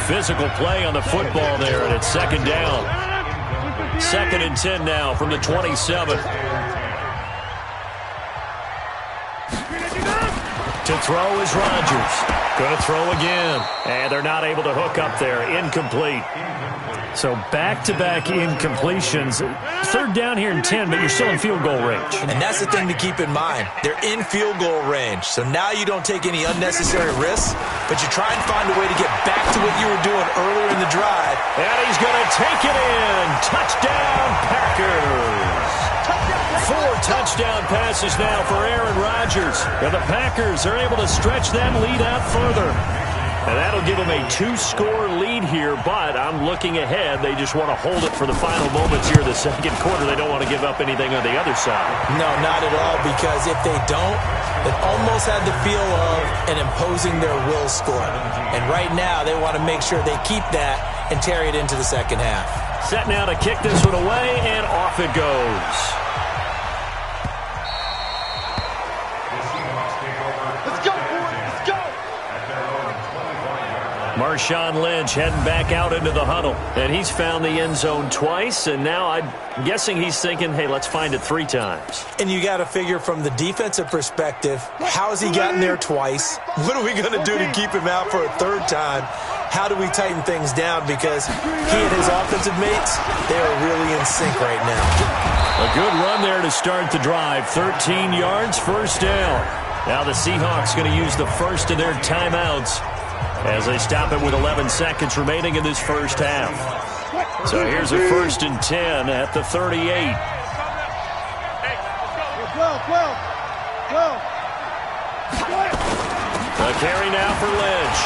Physical play on the football there, and it's second down. 2nd and 10 now from the 27. To throw is Rodgers. Going to throw again. And they're not able to hook up there. Incomplete. So back-to-back incompletions. 3rd down here in 10, but you're still in field goal range. And that's the thing to keep in mind. They're in field goal range. So now you don't take any unnecessary risks, but you try and find a way to get back to what you were doing earlier in the drive. And he's going to take it in. Touchdown, Packers. 4 touchdown passes now for Aaron Rodgers. And the Packers are able to stretch that lead out further. And that'll give them a 2-score lead here, but I'm looking ahead. They just want to hold it for the final moments here in the second quarter. They don't want to give up anything on the other side. No, not at all, because if they don't, it almost had the feel of an imposing their will score. And right now, they want to make sure they keep that and carry it into the second half. Set now to kick this one away, and off it goes. Marshawn Lynch heading back out into the huddle. And he's found the end zone twice, and now I'm guessing he's thinking, hey, let's find it 3 times. And you got to figure from the defensive perspective, how has he gotten there twice? What are we going to do to keep him out for a 3rd time? How do we tighten things down? Because he and his offensive mates, they are really in sync right now. A good run there to start the drive. 13 yards, first down. Now the Seahawks going to use the first of their timeouts as they stop it with 11 seconds remaining in this first half. So here's a 1st and 10 at the 38. A carry now for Lynch.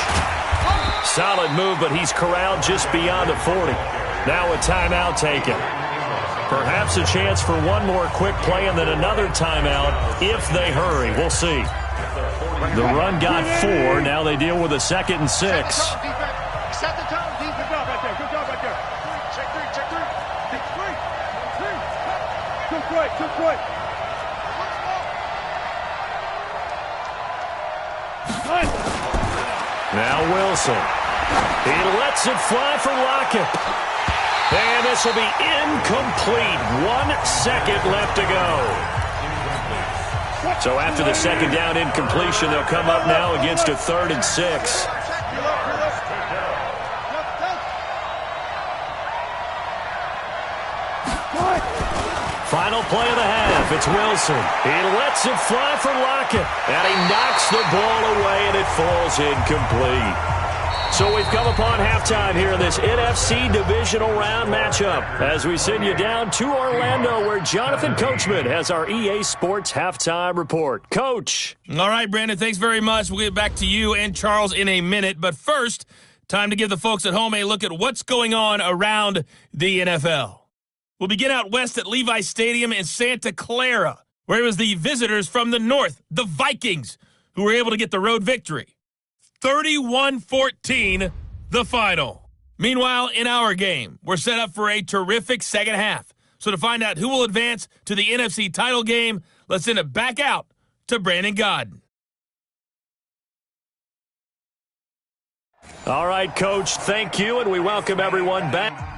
Solid move, but he's corralled just beyond the 40. Now a timeout taken. Perhaps a chance for one more quick play and then another timeout if they hurry. We'll see. The run got 4. Now they deal with a 2nd and 6. Set the tone. Good job right there. Good job right there. Check 3. Check 3. Check 3. Good. Now Wilson. He lets it fly for Lockett. And this will be incomplete. 1 second left to go. So after the second down incompletion, they'll come up now against a 3rd and 6. Final play of the half. It's Wilson. He lets it fly for Lockett. And he knocks the ball away, and it falls incomplete. So we've come upon halftime here in this NFC Divisional Round matchup as we send you down to Orlando where Jonathan Coachman has our EA Sports Halftime Report. Coach. All right, Brandon, thanks very much. We'll get back to you and Charles in a minute. But first, time to give the folks at home a look at what's going on around the NFL. We'll begin out west at Levi Stadium in Santa Clara, where it was the visitors from the north, the Vikings, who were able to get the road victory. 31-14, the final. Meanwhile, in our game, we're set up for a terrific second half. So to find out who will advance to the NFC title game, let's send it back out to Brandon Godden. All right, Coach, thank you, and we welcome everyone back.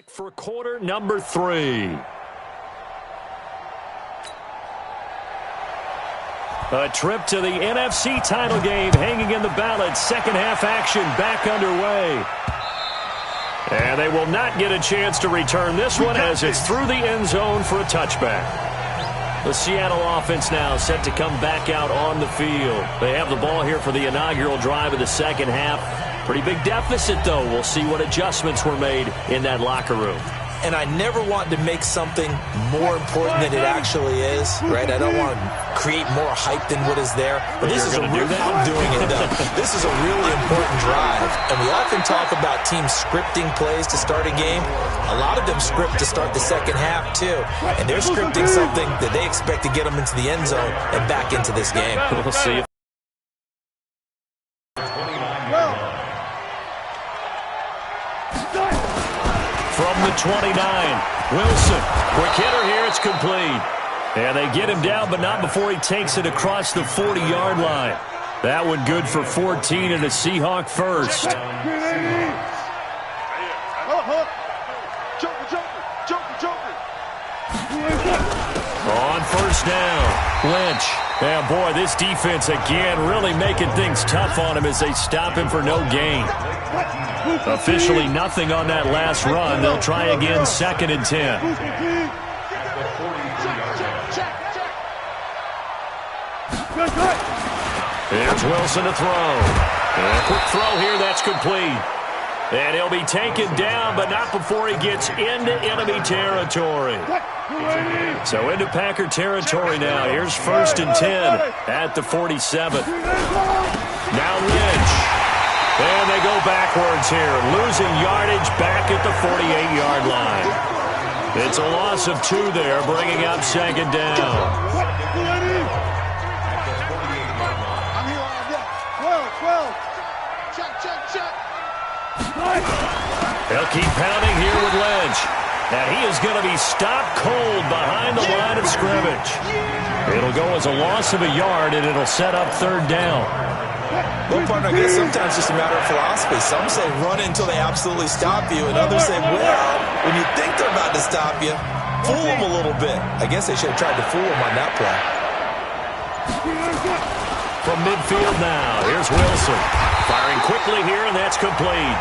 For quarter number 3. A trip to the NFC title game hanging in the balance. Second half action back underway. And they will not get a chance to return this one as it's through the end zone for a touchback. The Seattle offense now set to come back out on the field. They have the ball here for the inaugural drive of the second half. Pretty big deficit, though. We'll see what adjustments were made in that locker room. And I never want to make something more important than it actually is, right? I don't want to create more hype than what is there. But this is I'm doing it, though. This is a really important drive. And we often talk about teams scripting plays to start a game. A lot of them script to start the second half, too. And they're scripting something that they expect to get them into the end zone and back into this game. We'll see. From the 29, Wilson. Quick hitter here, it's complete. And they get him down, but not before he takes it across the 40-yard line. That one good for 14 and a Seahawk first. On first down, Lynch. Yeah, boy, this defense again really making things tough on him as they stop him for no gain. Officially nothing on that last run. They'll try again, 2nd and 10. Here's Wilson to throw. And a quick throw here, that's complete. And he'll be taken down, but not before he gets into enemy territory. So into Packer territory now. Here's 1st and 10 at the 47. Now Lynch. And they go backwards here, losing yardage back at the 48-yard line. It's a loss of 2 there, bringing up 2nd down. They'll keep pounding here with Lynch. And he is going to be stopped cold behind the line of scrimmage. It'll go as a loss of a yard, and it'll set up 3rd down. Well, partner, I guess sometimes it's just a matter of philosophy. Some say run until they absolutely stop you, and others say, well, when you think they're about to stop you, fool them a little bit. I guess they should have tried to fool them on that play. From midfield now, here's Wilson. Firing quickly here, and that's complete.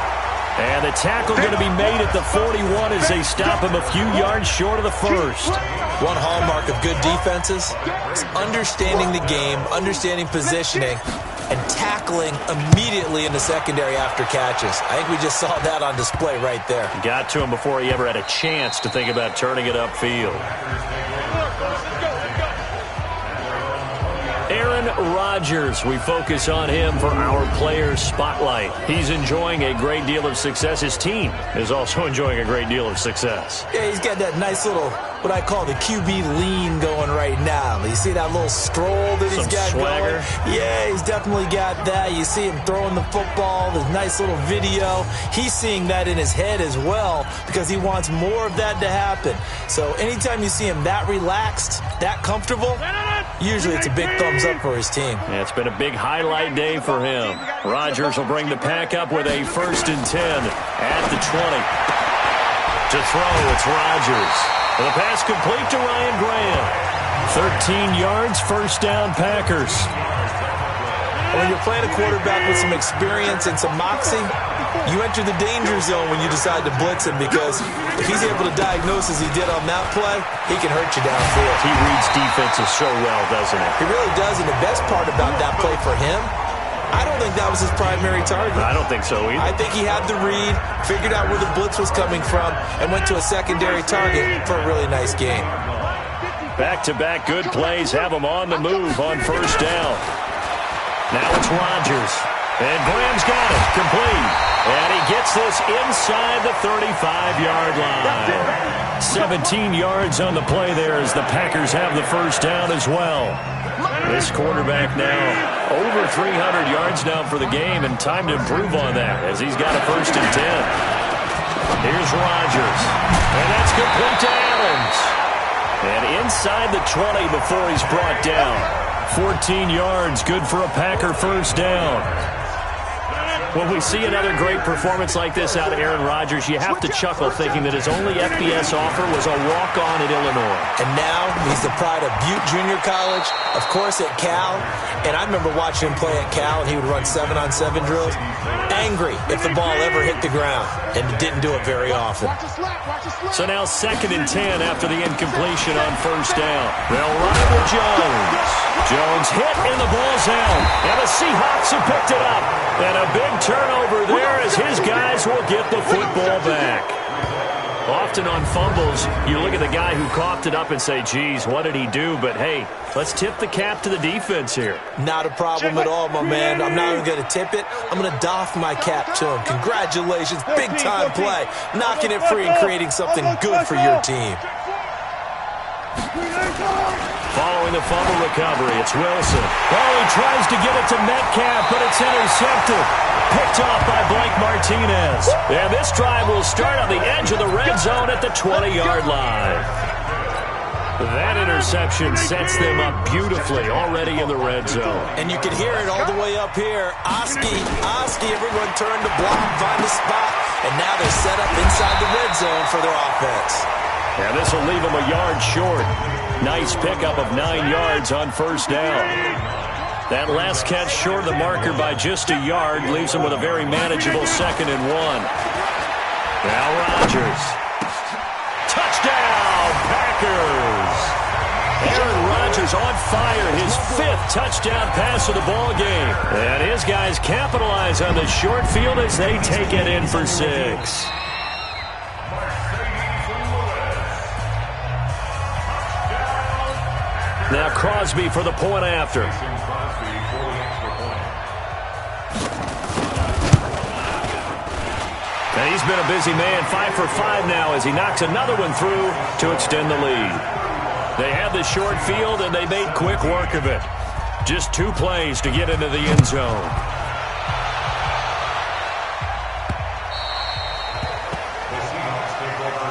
And the tackle going to be made at the 41 as they stop him a few yards short of the first. One hallmark of good defenses is understanding the game, understanding positioning, and tackling immediately in the secondary after catches. I think we just saw that on display right there. Got to him before he ever had a chance to think about turning it upfield. Aaron Rodgers, we focus on him for our Players Spotlight. He's enjoying a great deal of success. His team is also enjoying a great deal of success. Yeah, he's got that nice little, what I call the QB lean going right now. You see that little stroll that he's got swagger going? Yeah, he's definitely got that. You see him throwing the football, the nice little video. He's seeing that in his head as well because he wants more of that to happen. So anytime you see him that relaxed, that comfortable, usually it's a big thumbs up for his team. Yeah, it's been a big highlight day for him. Rodgers will bring the pack up with a 1st and 10 at the 20. To throw, it's Rodgers. And the pass complete to Ryan Graham. 13 yards, 1st down Packers. When you're playing a quarterback with some experience and some moxie, you enter the danger zone when you decide to blitz him because if he's able to diagnose as he did on that play, he can hurt you downfield. He reads defenses so well, doesn't he? He really does, and the best part about that play for him, I don't think that was his primary target. I don't think so either. I think he had the read, figured out where the blitz was coming from, and went to a secondary target for a really nice game. Back-to-back good plays have him on the move on 1st down. Now it's Rodgers. And Graham's got it. Complete. And he gets this inside the 35-yard line. 17 yards on the play there as the Packers have the 1st down as well. This quarterback now over 300 yards now for the game, and time to improve on that as he's got a 1st and 10. Here's Rodgers. And that's complete to Adams. And inside the 20 before he's brought down. 14 yards, good for a Packer 1st down. When we see another great performance like this out of Aaron Rodgers, you have to chuckle thinking that his only FBS offer was a walk-on at Illinois. And now he's the pride of Butte Junior College, of course at Cal. And I remember watching him play at Cal, and he would run 7-on-7 drills. Angry if the ball ever hit the ground, and didn't do it very often. So now 2nd and 10 after the incompletion on 1st down. They'll run with Jones. Jones hit, and the ball's out. And the Seahawks have picked it up. And a big turnover there as his guys will get the football back. Often on fumbles, you look at the guy who coughed it up and say, geez, what did he do? But, hey, let's tip the cap to the defense here. Not a problem at all, my man. I'm not even going to tip it. I'm going to doff my cap to him. Congratulations. Big-time play. Knocking it free and creating something good for your team. Following the fumble recovery, it's Wilson. Oh, he tries to get it to Metcalf, but it's intercepted. Picked off by Blake Martinez. And this drive will start on the edge of the red zone at the 20-yard line. That interception sets them up beautifully already in the red zone. And you can hear it all the way up here. Oski, everyone turned to block, find a spot, and now they're set up inside the red zone for their offense. And this will leave them a yard short. Nice pickup of 9 yards on 1st down. That last catch short of the marker by just a yard leaves them with a very manageable 2nd and 1. Now Rodgers. Touchdown, Packers! Aaron Rodgers on fire, his 5th touchdown pass of the ball game. And his guys capitalize on the short field as they take it in for 6. Now Crosby for the point after. And he's been a busy man, 5 for 5 now as he knocks another one through to extend the lead. They had the short field, and they made quick work of it. Just 2 plays to get into the end zone.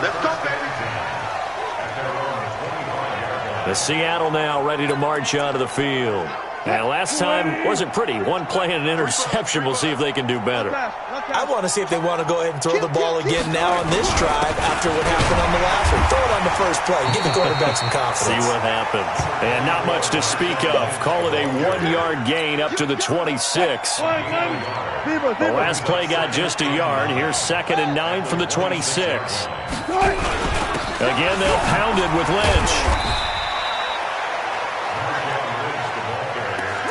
Let's go, baby. The Seattle now ready to march onto the field. And last time wasn't pretty. 1 play and an interception. We'll see if they can do better. I want to see if they want to go ahead and throw the ball again now on this drive after what happened on the last one. Throw it on the first play. Give the quarterback some confidence. See what happens. And not much to speak of. Call it a 1-yard gain up to the 26. The last play got just a yard. Here's 2nd and 9 from the 26. Again, they'll pound it with Lynch.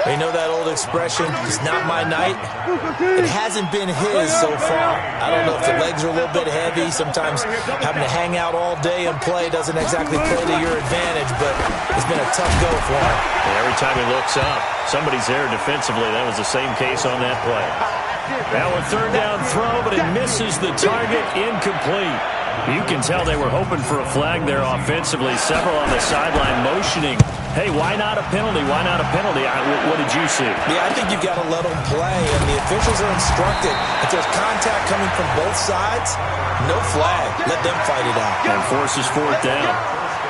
You know that old expression, it's not my night? It hasn't been his so far. I don't know if the legs are a little bit heavy. Sometimes having to hang out all day and play doesn't exactly play to your advantage, but it's been a tough go for him. And every time he looks up, somebody's there defensively. That was the same case on that play. Now a 3rd down throw, but it misses the target, incomplete. You can tell they were hoping for a flag there offensively. Several on the sideline motioning. Hey, why not a penalty? Why not a penalty? What did you see? Yeah, I think you've got to let them play, and the officials are instructed. If there's contact coming from both sides, no flag. Let them fight it out. And forces 4th down.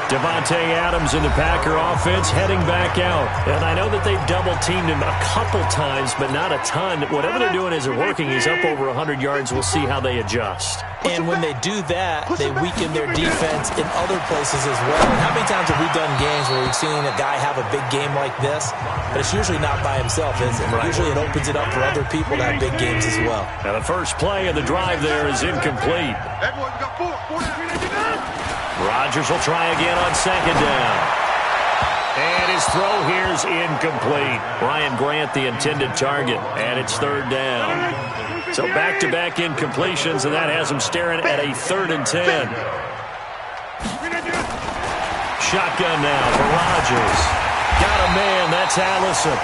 Devontae Adams in the Packer offense heading back out. And I know that they've double-teamed him a couple times, but not a ton. Whatever they're doing isn't working. He's up over 100 yards. We'll see how they adjust. And when they do that, they weaken their defense in other places as well. And how many times have we done games where we've seen a guy have a big game like this? But it's usually not by himself, is it? Right. Usually it opens it up for other people to have big games as well. Now the first play of the drive there is incomplete. Rodgers will try again on 2nd down. And his throw here's incomplete. Ryan Grant, the intended target, and it's 3rd down. So back-to-back incompletions, and that has him staring at a 3rd and 10. Shotgun now for Rodgers. Got a man, that's Allison.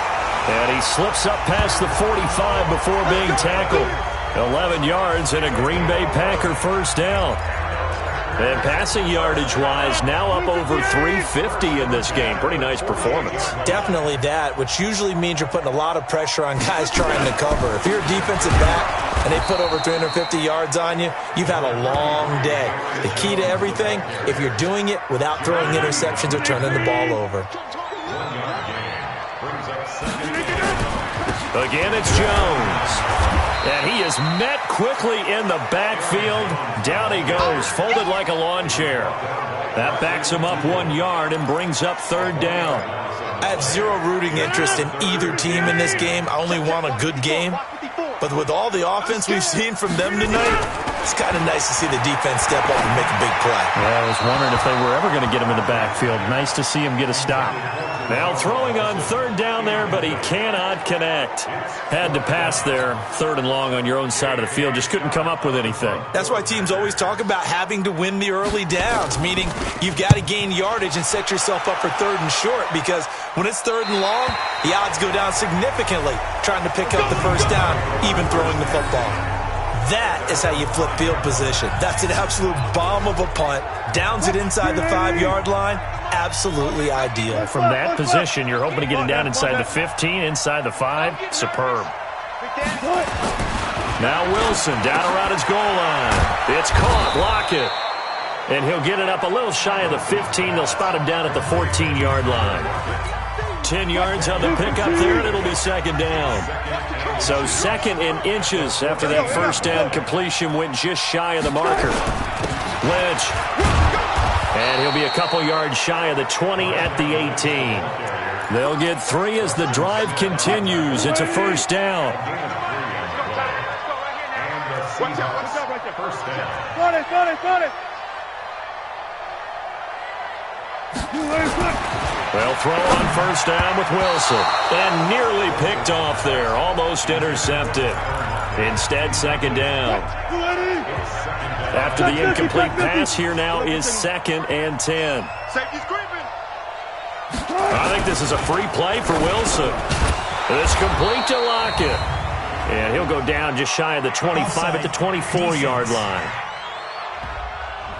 And he slips up past the 45 before being tackled. 11 yards and a Green Bay Packer 1st down. And passing yardage-wise, now up over 350 in this game. Pretty nice performance. Definitely that, which usually means you're putting a lot of pressure on guys trying to cover. If you're a defensive back and they put over 350 yards on you, you've had a long day. The key to everything, if you're doing it without throwing interceptions or turning the ball over. Again, it's Jones. And he is met quickly in the backfield. Down he goes, folded like a lawn chair. That backs him up 1 yard and brings up third down. I have zero rooting interest in either team in this game. I only want a good game. But with all the offense we've seen from them tonight, it's kind of nice to see the defense step up and make a big play. Yeah, I was wondering if they were ever going to get him in the backfield. Nice to see him get a stop. Now throwing on third down there, but he cannot connect. Had to pass there, third and long on your own side of the field. Just couldn't come up with anything. That's why teams always talk about having to win the early downs, meaning you've got to gain yardage and set yourself up for third and short, because when it's third and long, the odds go down significantly trying to pick up the first down, even throwing the football. That is how you flip field position. That's an absolute bomb of a punt. Downs it inside the 5-yard line. Absolutely ideal. From that position, you're hoping to get it down inside the 15, inside the 5. Superb. Now Wilson down around his goal line. It's caught. Lockett. And he'll get it up a little shy of the 15. They'll spot him down at the 14-yard line. 10 yards on the pickup there, and it'll be second down. So second in inches after that first down completion went just shy of the marker. Lynch. And he'll be a couple yards shy of the 20 at the 18. They'll get 3 as the drive continues. It's a first down. They'll throw on first down with Wilson. And nearly picked off there. Almost intercepted. Instead, second down. After the incomplete pass, here now is second and 10. I think this is a free play for Wilson. It's complete to Lockett. And he'll go down just shy of the 25 at the 24-yard line.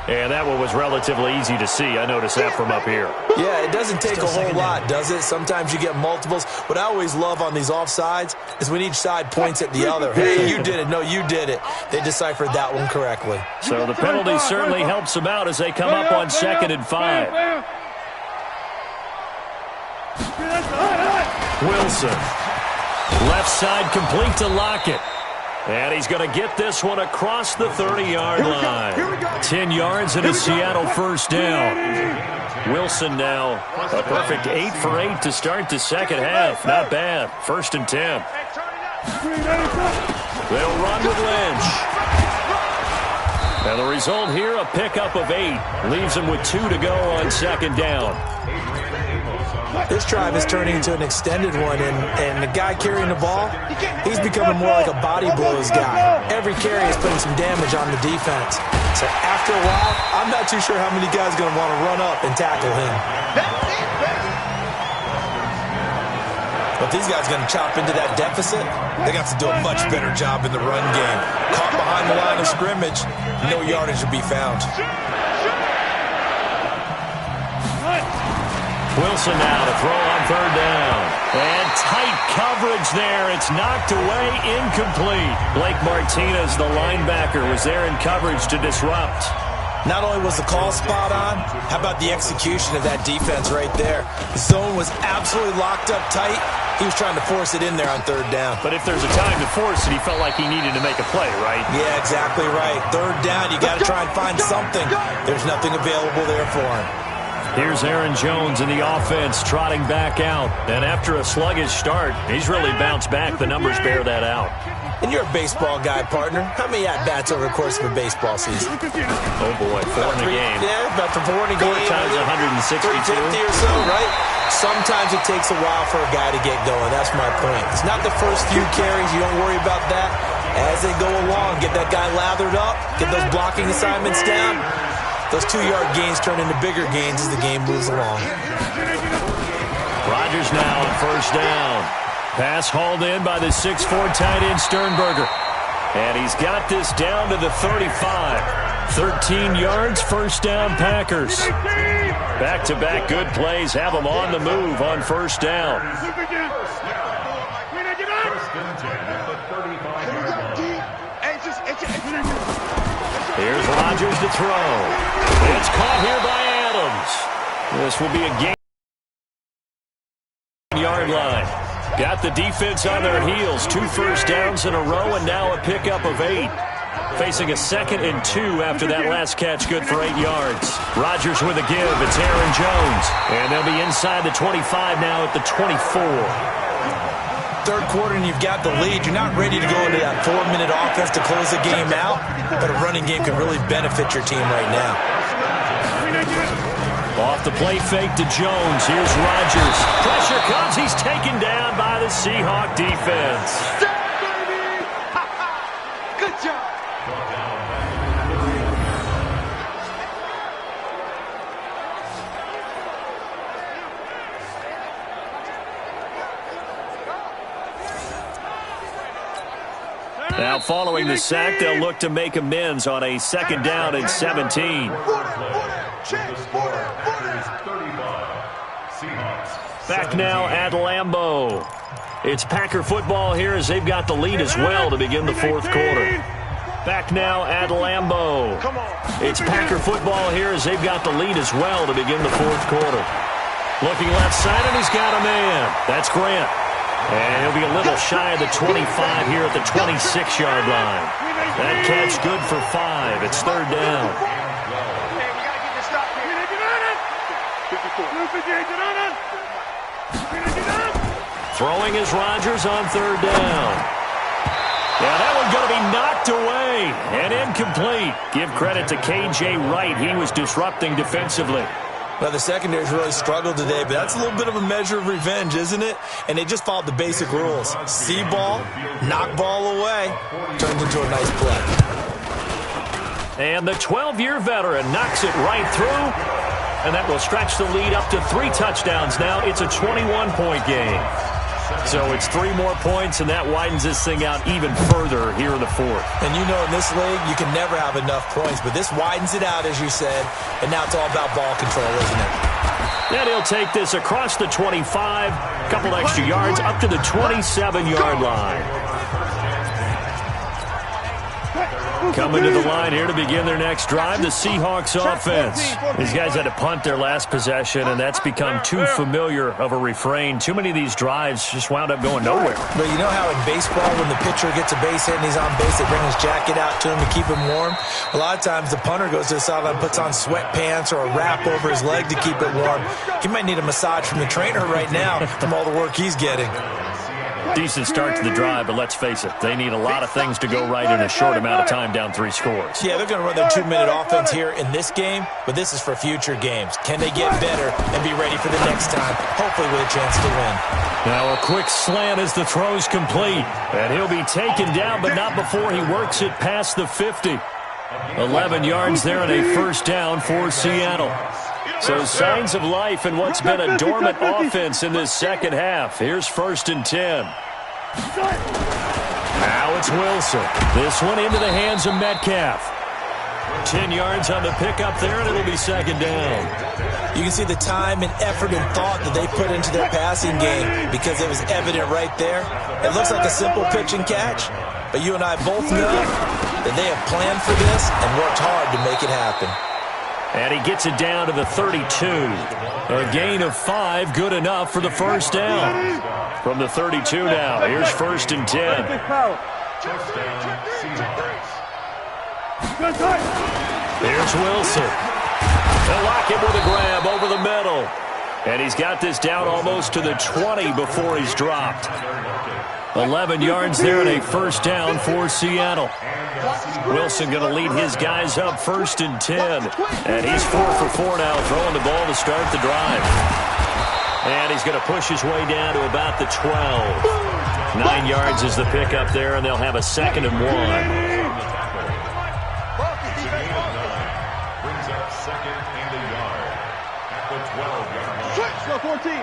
And that one was relatively easy to see. I noticed that from up here. Yeah, it doesn't take a whole lot, does it? Sometimes you get multiples. What I always love on these offsides is when each side points at the other. Hey, you did it. No, you did it. They deciphered that one correctly. So the penalty certainly helps them out as they come up on second and 5. Wilson. Left side complete to Lockett. And he's going to get this one across the 30-yard line. 10 yards and a Seattle first down. Wilson now a perfect 8 for 8 to start the second half. Not bad. First and 10. They'll run with Lynch. And the result here, a pickup of 8. Leaves them with 2 to go on second down. This drive is turning into an extended one, and the guy carrying the ball, he's becoming more like a body blows guy. Every carry is putting some damage on the defense. So after a while, I'm not too sure how many guys are going to want to run up and tackle him. But these guys are going to chop into that deficit. They got to do a much better job in the run game. Caught behind the line of scrimmage, no yardage will be found. Wilson now to throw on third down. And tight coverage there. It's knocked away, incomplete. Blake Martinez, the linebacker, was there in coverage to disrupt. Not only was the call spot on, how about the execution of that defense right there? The zone was absolutely locked up tight. He was trying to force it in there on third down. But if there's a time to force it, he felt like he needed to make a play, right? Yeah, exactly right. Third down, you got to try and find something. There's nothing available there for him. Here's Aaron Jones in the offense trotting back out. And after a sluggish start, he's really bounced back. The numbers bear that out. And you're a baseball guy, partner. How many at-bats over the course of a baseball season? Oh, boy, 4 in a game. Yeah, about 4 in a game. 4 times 162. 350 or so, right? Sometimes it takes a while for a guy to get going. That's my point. It's not the first few carries. You don't worry about that. As they go along, get that guy lathered up, get those blocking assignments down. Those 2-yard gains turn into bigger gains as the game moves along. Rodgers now on first down. Pass hauled in by the 6'4" tight end Sternberger. And he's got this down to the 35. 13 yards, first down Packers. Back-to-back good plays have them on the move on first down. Here's Rodgers to throw. It's caught here by Adams. This will be a game Yard line. Got the defense on their heels. 2 first downs in a row, and now a pickup of 8. Facing a 2nd and 2 after that last catch, good for 8 yards. Rodgers with a give. It's Aaron Jones. And they'll be inside the 25 now at the 24. Third quarter and you've got the lead. You're not ready to go into that 4-minute offense to close the game out, but a running game can really benefit your team right now. Off the play fake to Jones. Here's Rodgers. Pressure comes. He's taken down by the Seahawk defense. Good job. Now following the sack, they'll look to make amends on a 2nd down and 17. Back now at Lambeau. It's Packer football here as they've got the lead as well to begin the 4th quarter. Back now at Lambeau. It's Packer football here as they've got the lead as well to begin the 4th quarter. Looking left side, and he's got a man. That's Grant. And he'll be a little shy of the 25 here at the 26-yard line. That catch good for 5. It's 3rd down. Throwing is Rodgers on 3rd down. Yeah, that one's going to be knocked away and incomplete. Give credit to K.J. Wright. He was disrupting defensively. Well, the secondary's really struggled today, but that's a little bit of a measure of revenge, isn't it? And they just followed the basic rules. See ball, knock ball away, turns into a nice play. And the 12-year veteran knocks it right through, and that will stretch the lead up to 3 touchdowns now. It's a 21-point game. So it's 3 more points, and that widens this thing out even further here in the 4th. And you know in this league, you can never have enough points, but this widens it out, as you said, and now it's all about ball control, isn't it? And he'll take this across the 25, a couple extra yards, up to the 27-yard line. Coming to the line here to begin their next drive, the Seahawks offense. These guys had to punt their last possession, and that's become too familiar of a refrain. Too many of these drives just wound up going nowhere. But you know how in baseball, when the pitcher gets a base hit and he's on base, they bring his jacket out to him to keep him warm? A lot of times the punter goes to the sideline, puts on sweatpants or a wrap over his leg to keep it warm. He might need a massage from the trainer right now from all the work he's getting. Decent start to the drive, but let's face it, they need a lot of things to go right in a short amount of time, down 3 scores. Yeah, they're going to run their 2-minute offense here in this game, but this is for future games. Can they get better and be ready for the next time, hopefully with a chance to win? Now a quick slant as the throw's complete, and he'll be taken down, but not before he works it past the 50. 11 yards there and a 1st down for Seattle. So signs of life in what's been a dormant offense in this 2nd half. Here's 1st and 10. Now it's Wilson. This one into the hands of Metcalf. 10 yards on the pickup there, and it'll be 2nd down. You can see the time and effort and thought that they put into their passing game because it was evident right there. It looks like a simple pitch and catch, but you and I both know that they have planned for this and worked hard to make it happen. And he gets it down to the 32. A gain of 5, good enough for the 1st down. From the 32 now, here's 1st and 10. Here's Wilson. They'll lock him with a grab over the middle. And he's got this down almost to the 20 before he's dropped. 11 yards there and a 1st down for Seattle. Wilson going to lead his guys up 1st and 10. And he's 4 for 4 now, throwing the ball to start the drive. And he's going to push his way down to about the 12. 9 yards is the pickup there, and they'll have a 2nd and 1. Brings up 2nd and a yard at the 12-yard line. 14.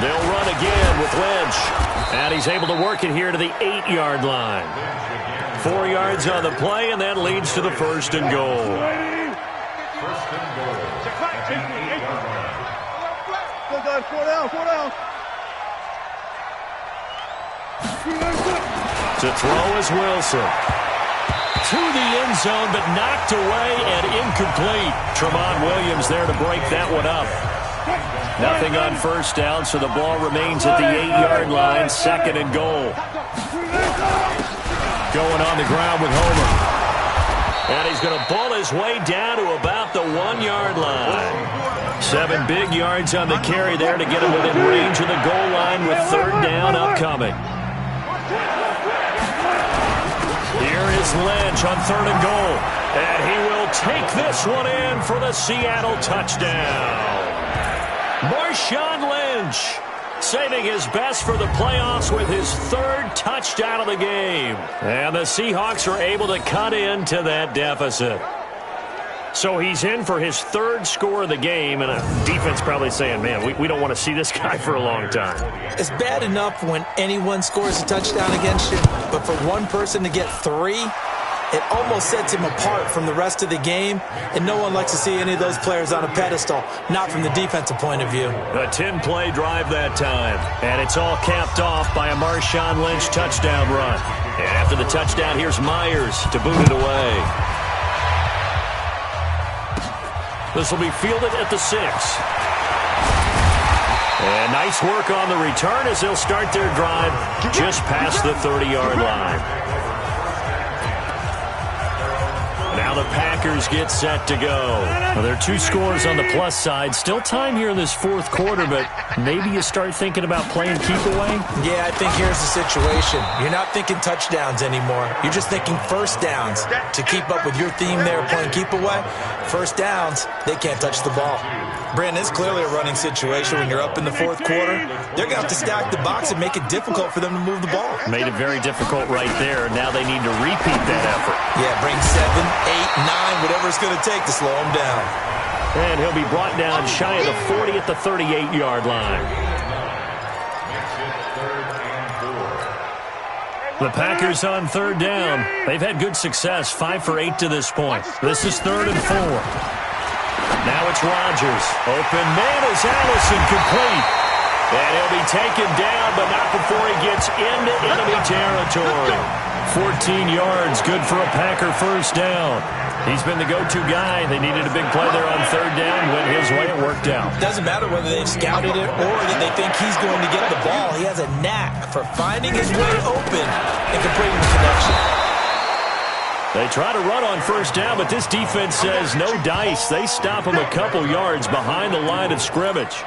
They'll run again with Lynch. And he's able to work it here to the 8-yard line. 4 yards on the play, and that leads to the 1st and goal. 1st and goal at the 8-yard line. 4 down. To throw is Wilson. To the end zone, but knocked away and incomplete. Tramon Williams there to break that one up. Nothing on first down, so the ball remains at the 8-yard line, 2nd and goal. Going on the ground with Homer. And he's going to ball his way down to about the 1-yard line. 7 big yards on the carry there to get him within range of the goal line with 3rd down upcoming. Here is Lynch on 3rd and goal. And he will take this one in for the Seattle touchdown. Marshawn Lynch saving his best for the playoffs with his 3rd touchdown of the game. And the Seahawks are able to cut into that deficit. So he's in for his 3rd score of the game, and a defense probably saying, man, we don't want to see this guy for a long time. It's bad enough when anyone scores a touchdown against you, but for one person to get 3, it almost sets him apart from the rest of the game, and no one likes to see any of those players on a pedestal, not from the defensive point of view. A 10-play drive that time, and it's all capped off by a Marshawn Lynch touchdown run. And after the touchdown, here's Myers to boot it away. This will be fielded at the 6. And nice work on the return as they'll start their drive just past the 30-yard line. Now the Packers get set to go. Well, there are 2 scores on the plus side. Still time here in this 4th quarter, but maybe you start thinking about playing keep away? Yeah, I think here's the situation. You're not thinking touchdowns anymore. You're just thinking first downs. To keep up with your theme there, playing keep away, first downs, they can't touch the ball. Brandon, it's clearly a running situation when you're up in the 4th quarter. They're going to have to stack the box and make it difficult for them to move the ball. Made it very difficult right there. Now they need to repeat that effort. Yeah, bring 7, 8, 9, whatever it's going to take to slow him down. And he'll be brought down shy of the 40 at the 38-yard line. The Packers on 3rd down. They've had good success, 5 for 8 to this point. This is 3rd and 4. Now it's Rodgers. Open man is Allison, complete. And he'll be taken down, but not before he gets into enemy territory. 14 yards, good for a Packer first down. He's been the go-to guy. They needed a big play there on 3rd down. Went his way, it worked out. Doesn't matter whether they've scouted it or that they think he's going to get the ball. He has a knack for finding his way open and completing the connection. They try to run on first down, but this defense says no dice. They stop him a couple yards behind the line of scrimmage.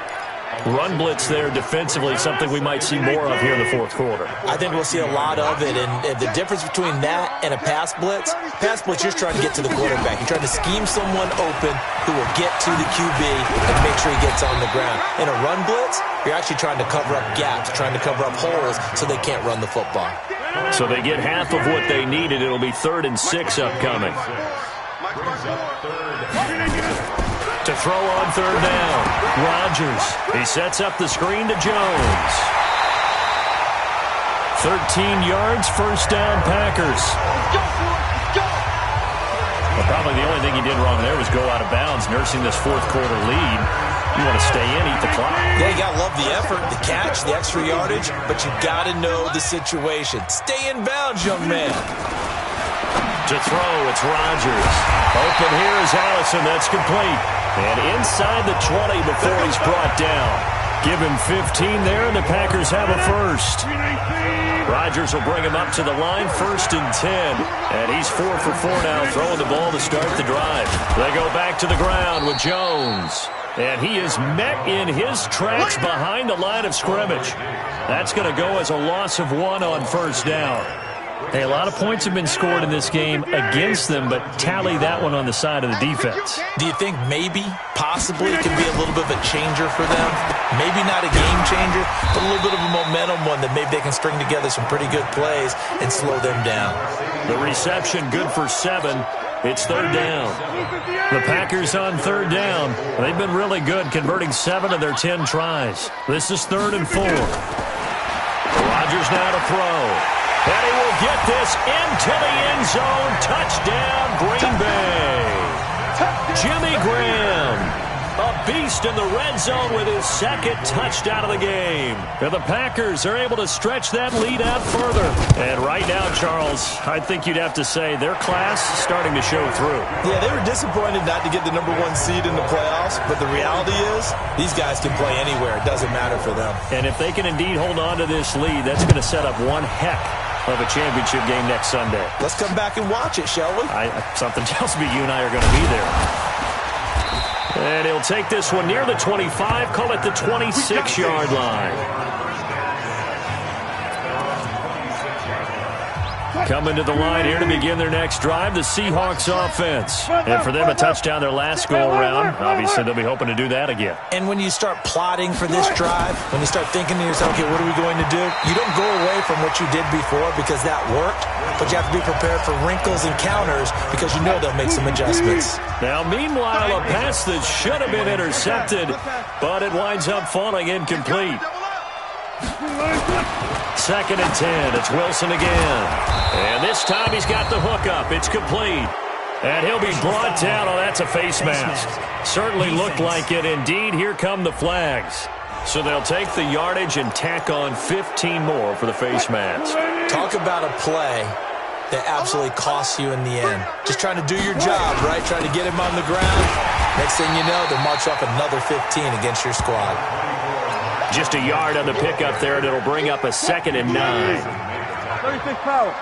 Run blitz there defensively, something we might see more of here in the 4th quarter. I think we'll see a lot of it, and the difference between that and a pass blitz, you're just trying to get to the quarterback. You're trying to scheme someone open who will get to the QB and make sure he gets on the ground. In a run blitz, you're actually trying to cover up gaps, trying to cover up holes so they can't run the football. So they get half of what they needed. It'll be 3rd and 6 upcoming. To throw on 3rd down, Rodgers. He sets up the screen to Jones. 13 yards, first down, Packers. Well, probably the only thing he did wrong there was go out of bounds, nursing this 4th quarter lead. You want to stay in, eat the clock. Yeah, you got to love the effort, the catch, the extra yardage, but you got to know the situation. Stay in bounds, young man. To throw, it's Rodgers. Open here is Allison. That's complete. And inside the 20 before he's brought down. Give him 15 there, and the Packers have a first. Rodgers will bring him up to the line, 1st and 10. And he's 4 for 4 now, throwing the ball to start the drive. They go back to the ground with Jones. And he is met in his tracks behind the line of scrimmage. That's going to go as a loss of 1 on first down. Hey, a lot of points have been scored in this game against them, but tally that one on the side of the defense. Do you think maybe, possibly, it could be a little bit of a changer for them? Maybe not a game changer, but a little bit of a momentum one that maybe they can string together some pretty good plays and slow them down. The reception good for 7. It's 3rd down. The Packers on 3rd down. They've been really good, converting 7 of their 10 tries. This is 3rd and 4. Rodgers now to throw. And he will get this into the end zone. Touchdown, Green Bay. Jimmy Graham, a beast in the red zone with his second touchdown of the game. And the Packers are able to stretch that lead out further. And right now, Charles, I think you'd have to say their class is starting to show through. Yeah, they were disappointed not to get the #1 seed in the playoffs, but the reality is these guys can play anywhere. It doesn't matter for them. And if they can indeed hold on to this lead, that's going to set up one heck of a championship game next Sunday. Let's come back and watch it, shall we? Something tells me you and I are going to be there. And he'll take this one near the 25, call it the 26-yard line. Coming to the line here to begin their next drive, the Seahawks offense. And for them, a touchdown their last go-around. Obviously, they'll be hoping to do that again. And when you start plotting for this drive, when you start thinking to yourself, okay, what are we going to do? You don't go away from what you did before because that worked, but you have to be prepared for wrinkles and counters because you know they'll make some adjustments. Now, meanwhile, a pass that should have been intercepted, but it winds up falling incomplete. 2nd and 10. It's Wilson again. And this time he's got the hook up. It's complete. And he'll be brought down. Oh, that's a face mask. Certainly looked like it. Indeed, here come the flags. So they'll take the yardage and tack on 15 more for the face mask. Talk about a play that absolutely costs you in the end. Just trying to do your job, right? Trying to get him on the ground. Next thing you know, they'll march off another 15 against your squad. Just a yard on the pickup there, and it'll bring up a 2nd and 9. 36 power.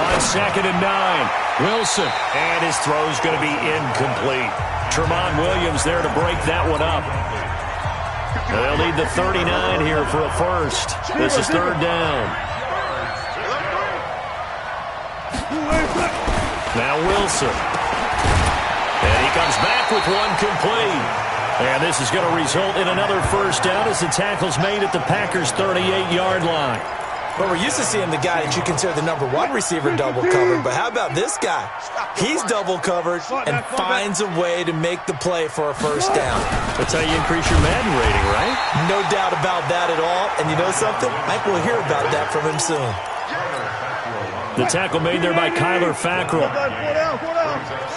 On 2nd and 9, Wilson, and his throw's going to be incomplete. Tremont Williams there to break that one up. They'll need the 39 here for a first. This is 3rd down. Now Wilson. And he comes back with one complete. And this is going to result in another first down as the tackle's made at the Packers' 38-yard line. But we're used to seeing the guy that you consider the #1 receiver double covered. But how about this guy? He's double covered and finds a way to make the play for a first down. That's how you increase your Madden rating, right? No doubt about that at all. And you know something? I think we'll hear about that from him soon. The tackle made there by Kyler Fackrell.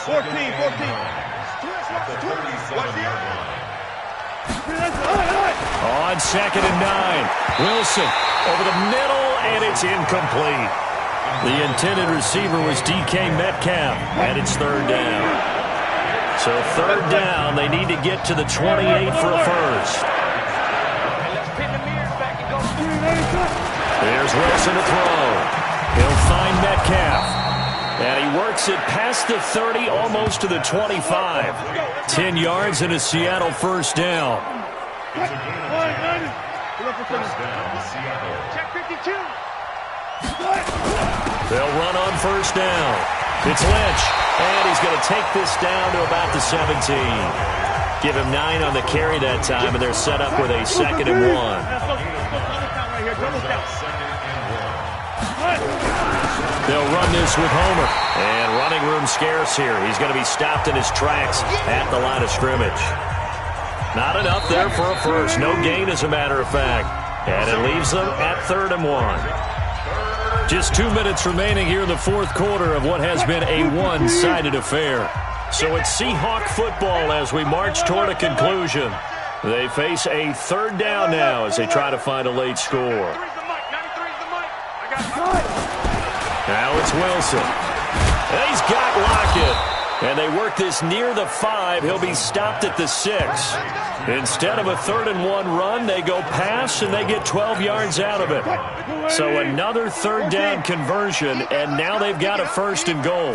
14. On 2nd and 9, Wilson over the middle, and it's incomplete. The intended receiver was DK Metcalf, and it's 3rd down. So 3rd down, they need to get to the 28 for a first. There's Wilson to throw. He'll find Metcalf. And he works it past the 30, almost to the 25. 10 yards and a Seattle first down. They'll run on first down. It's Lynch. And he's going to take this down to about the 17. Give him 9 on the carry that time, and they're set up with a 2nd and 1. They'll run this with Homer. And running room scarce here. He's going to be stopped in his tracks at the line of scrimmage. Not enough there for a first. No gain, as a matter of fact. And it leaves them at 3rd and 1. Just 2 minutes remaining here in the 4th quarter of what has been a one-sided affair. So it's Seahawk football as we march toward a conclusion. They face a 3rd down now as they try to find a late score. Now it's Wilson. And he's got Lockett. And they work this near the 5. He'll be stopped at the 6. Instead of a 3rd and 1 run, they go pass, and they get 12 yards out of it. So another 3rd down conversion, and now they've got a 1st and goal.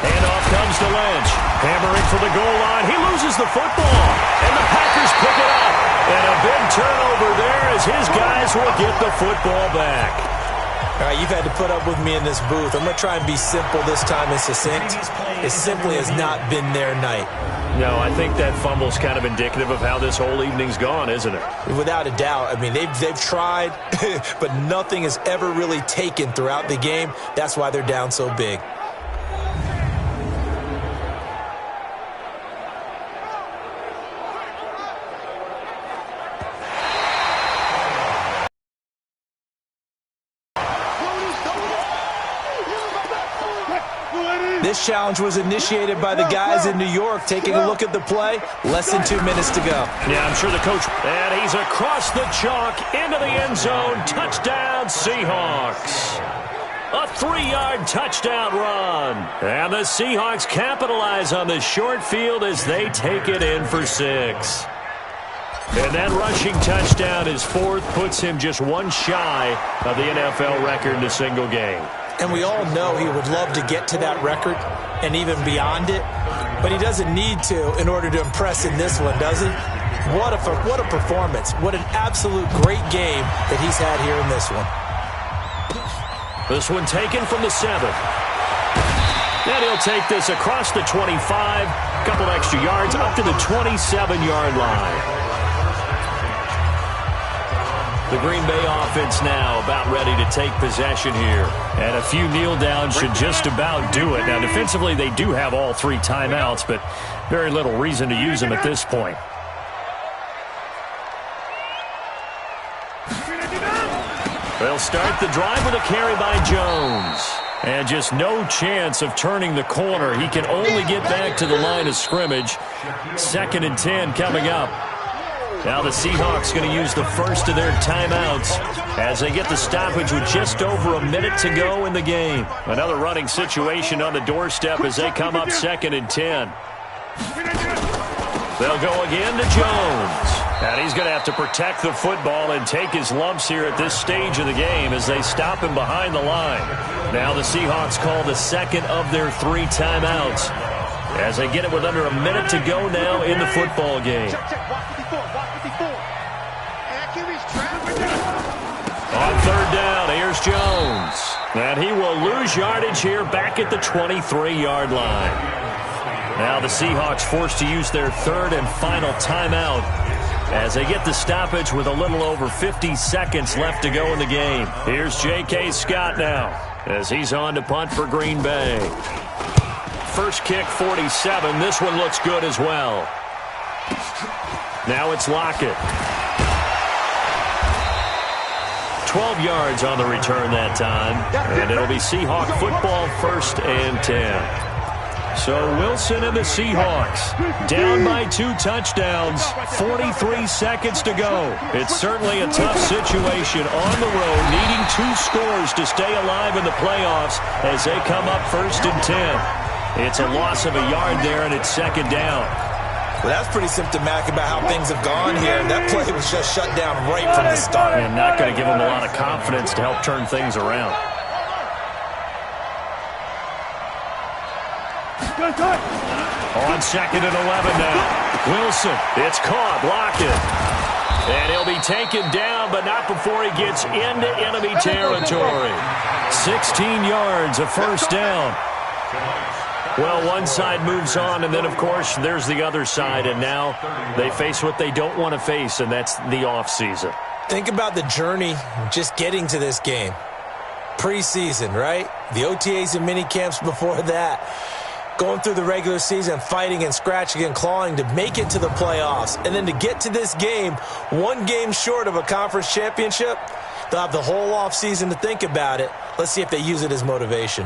Handoff comes to Lynch. Hammering for the goal line. He loses the football, and the Packers pick it up. And a big turnover there as his guys will get the football back. All right, you've had to put up with me in this booth. I'm going to try and be simple this time and succinct. It simply has not been their night. No, I think that fumble's kind of indicative of how this whole evening's gone, isn't it? Without a doubt. I mean, they've tried, but nothing has ever really taken throughout the game. That's why they're down so big. This challenge was initiated by the guys in New York. Taking a look at the play, less than 2 minutes to go. Yeah, I'm sure the coach. And he's across the chalk into the end zone. Touchdown, Seahawks. A 3-yard touchdown run. And the Seahawks capitalize on the short field as they take it in for 6. And that rushing touchdown, his 4th, puts him just one shy of the NFL record in a single game. And we all know he would love to get to that record and even beyond it, but he doesn't need to in order to impress in this one, does he? What a performance. What an absolute great game that he's had here in this one. This one taken from the 7. And he'll take this across the 25, a couple extra yards up to the 27-yard line. The Green Bay offense now about ready to take possession here. And a few kneel downs should just about do it. Now, defensively, they do have all 3 timeouts, but very little reason to use them at this point. They'll start the drive with a carry by Jones. And just no chance of turning the corner. He can only get back to the line of scrimmage. 2nd and 10 coming up. Now the Seahawks going to use the first of their timeouts as they get the stoppage with just over a minute to go in the game. Another running situation on the doorstep as they come up 2nd and 10. They'll go again to Jones. And he's going to have to protect the football and take his lumps here at this stage of the game as they stop him behind the line. Now the Seahawks call the 2nd of their 3 timeouts as they get it with under a minute to go now in the football game. On 3rd down, here's Jones. And he will lose yardage here back at the 23-yard line. Now the Seahawks forced to use their 3rd and final timeout as they get the stoppage with a little over 50 seconds left to go in the game. Here's J.K. Scott now as he's on to punt for Green Bay. First kick, 47. This one looks good as well. Now it's Lockett. 12 yards on the return that time. And it'll be Seahawk football, 1st and 10. So Wilson and the Seahawks down by 2 touchdowns, 43 seconds to go. It's certainly a tough situation on the road, needing 2 scores to stay alive in the playoffs as they come up 1st and 10. It's a loss of a yard there, and it's 2nd down. Well, that's pretty symptomatic about how things have gone here. That play was just shut down right from the start. And not going to give them a lot of confidence to help turn things around. On 2nd and 11 now. Wilson, it's caught, Lockett. And he'll be taken down, but not before he gets into enemy territory. 16 yards, a 1st down. Well, one side moves on, and then, of course, there's the other side, and now they face what they don't want to face, and that's the offseason. Think about the journey just getting to this game. Preseason, right? The OTAs and mini camps before that. Going through the regular season, fighting and scratching and clawing to make it to the playoffs. And then to get to this game, 1 game short of a conference championship, they'll have the whole offseason to think about it. Let's see if they use it as motivation.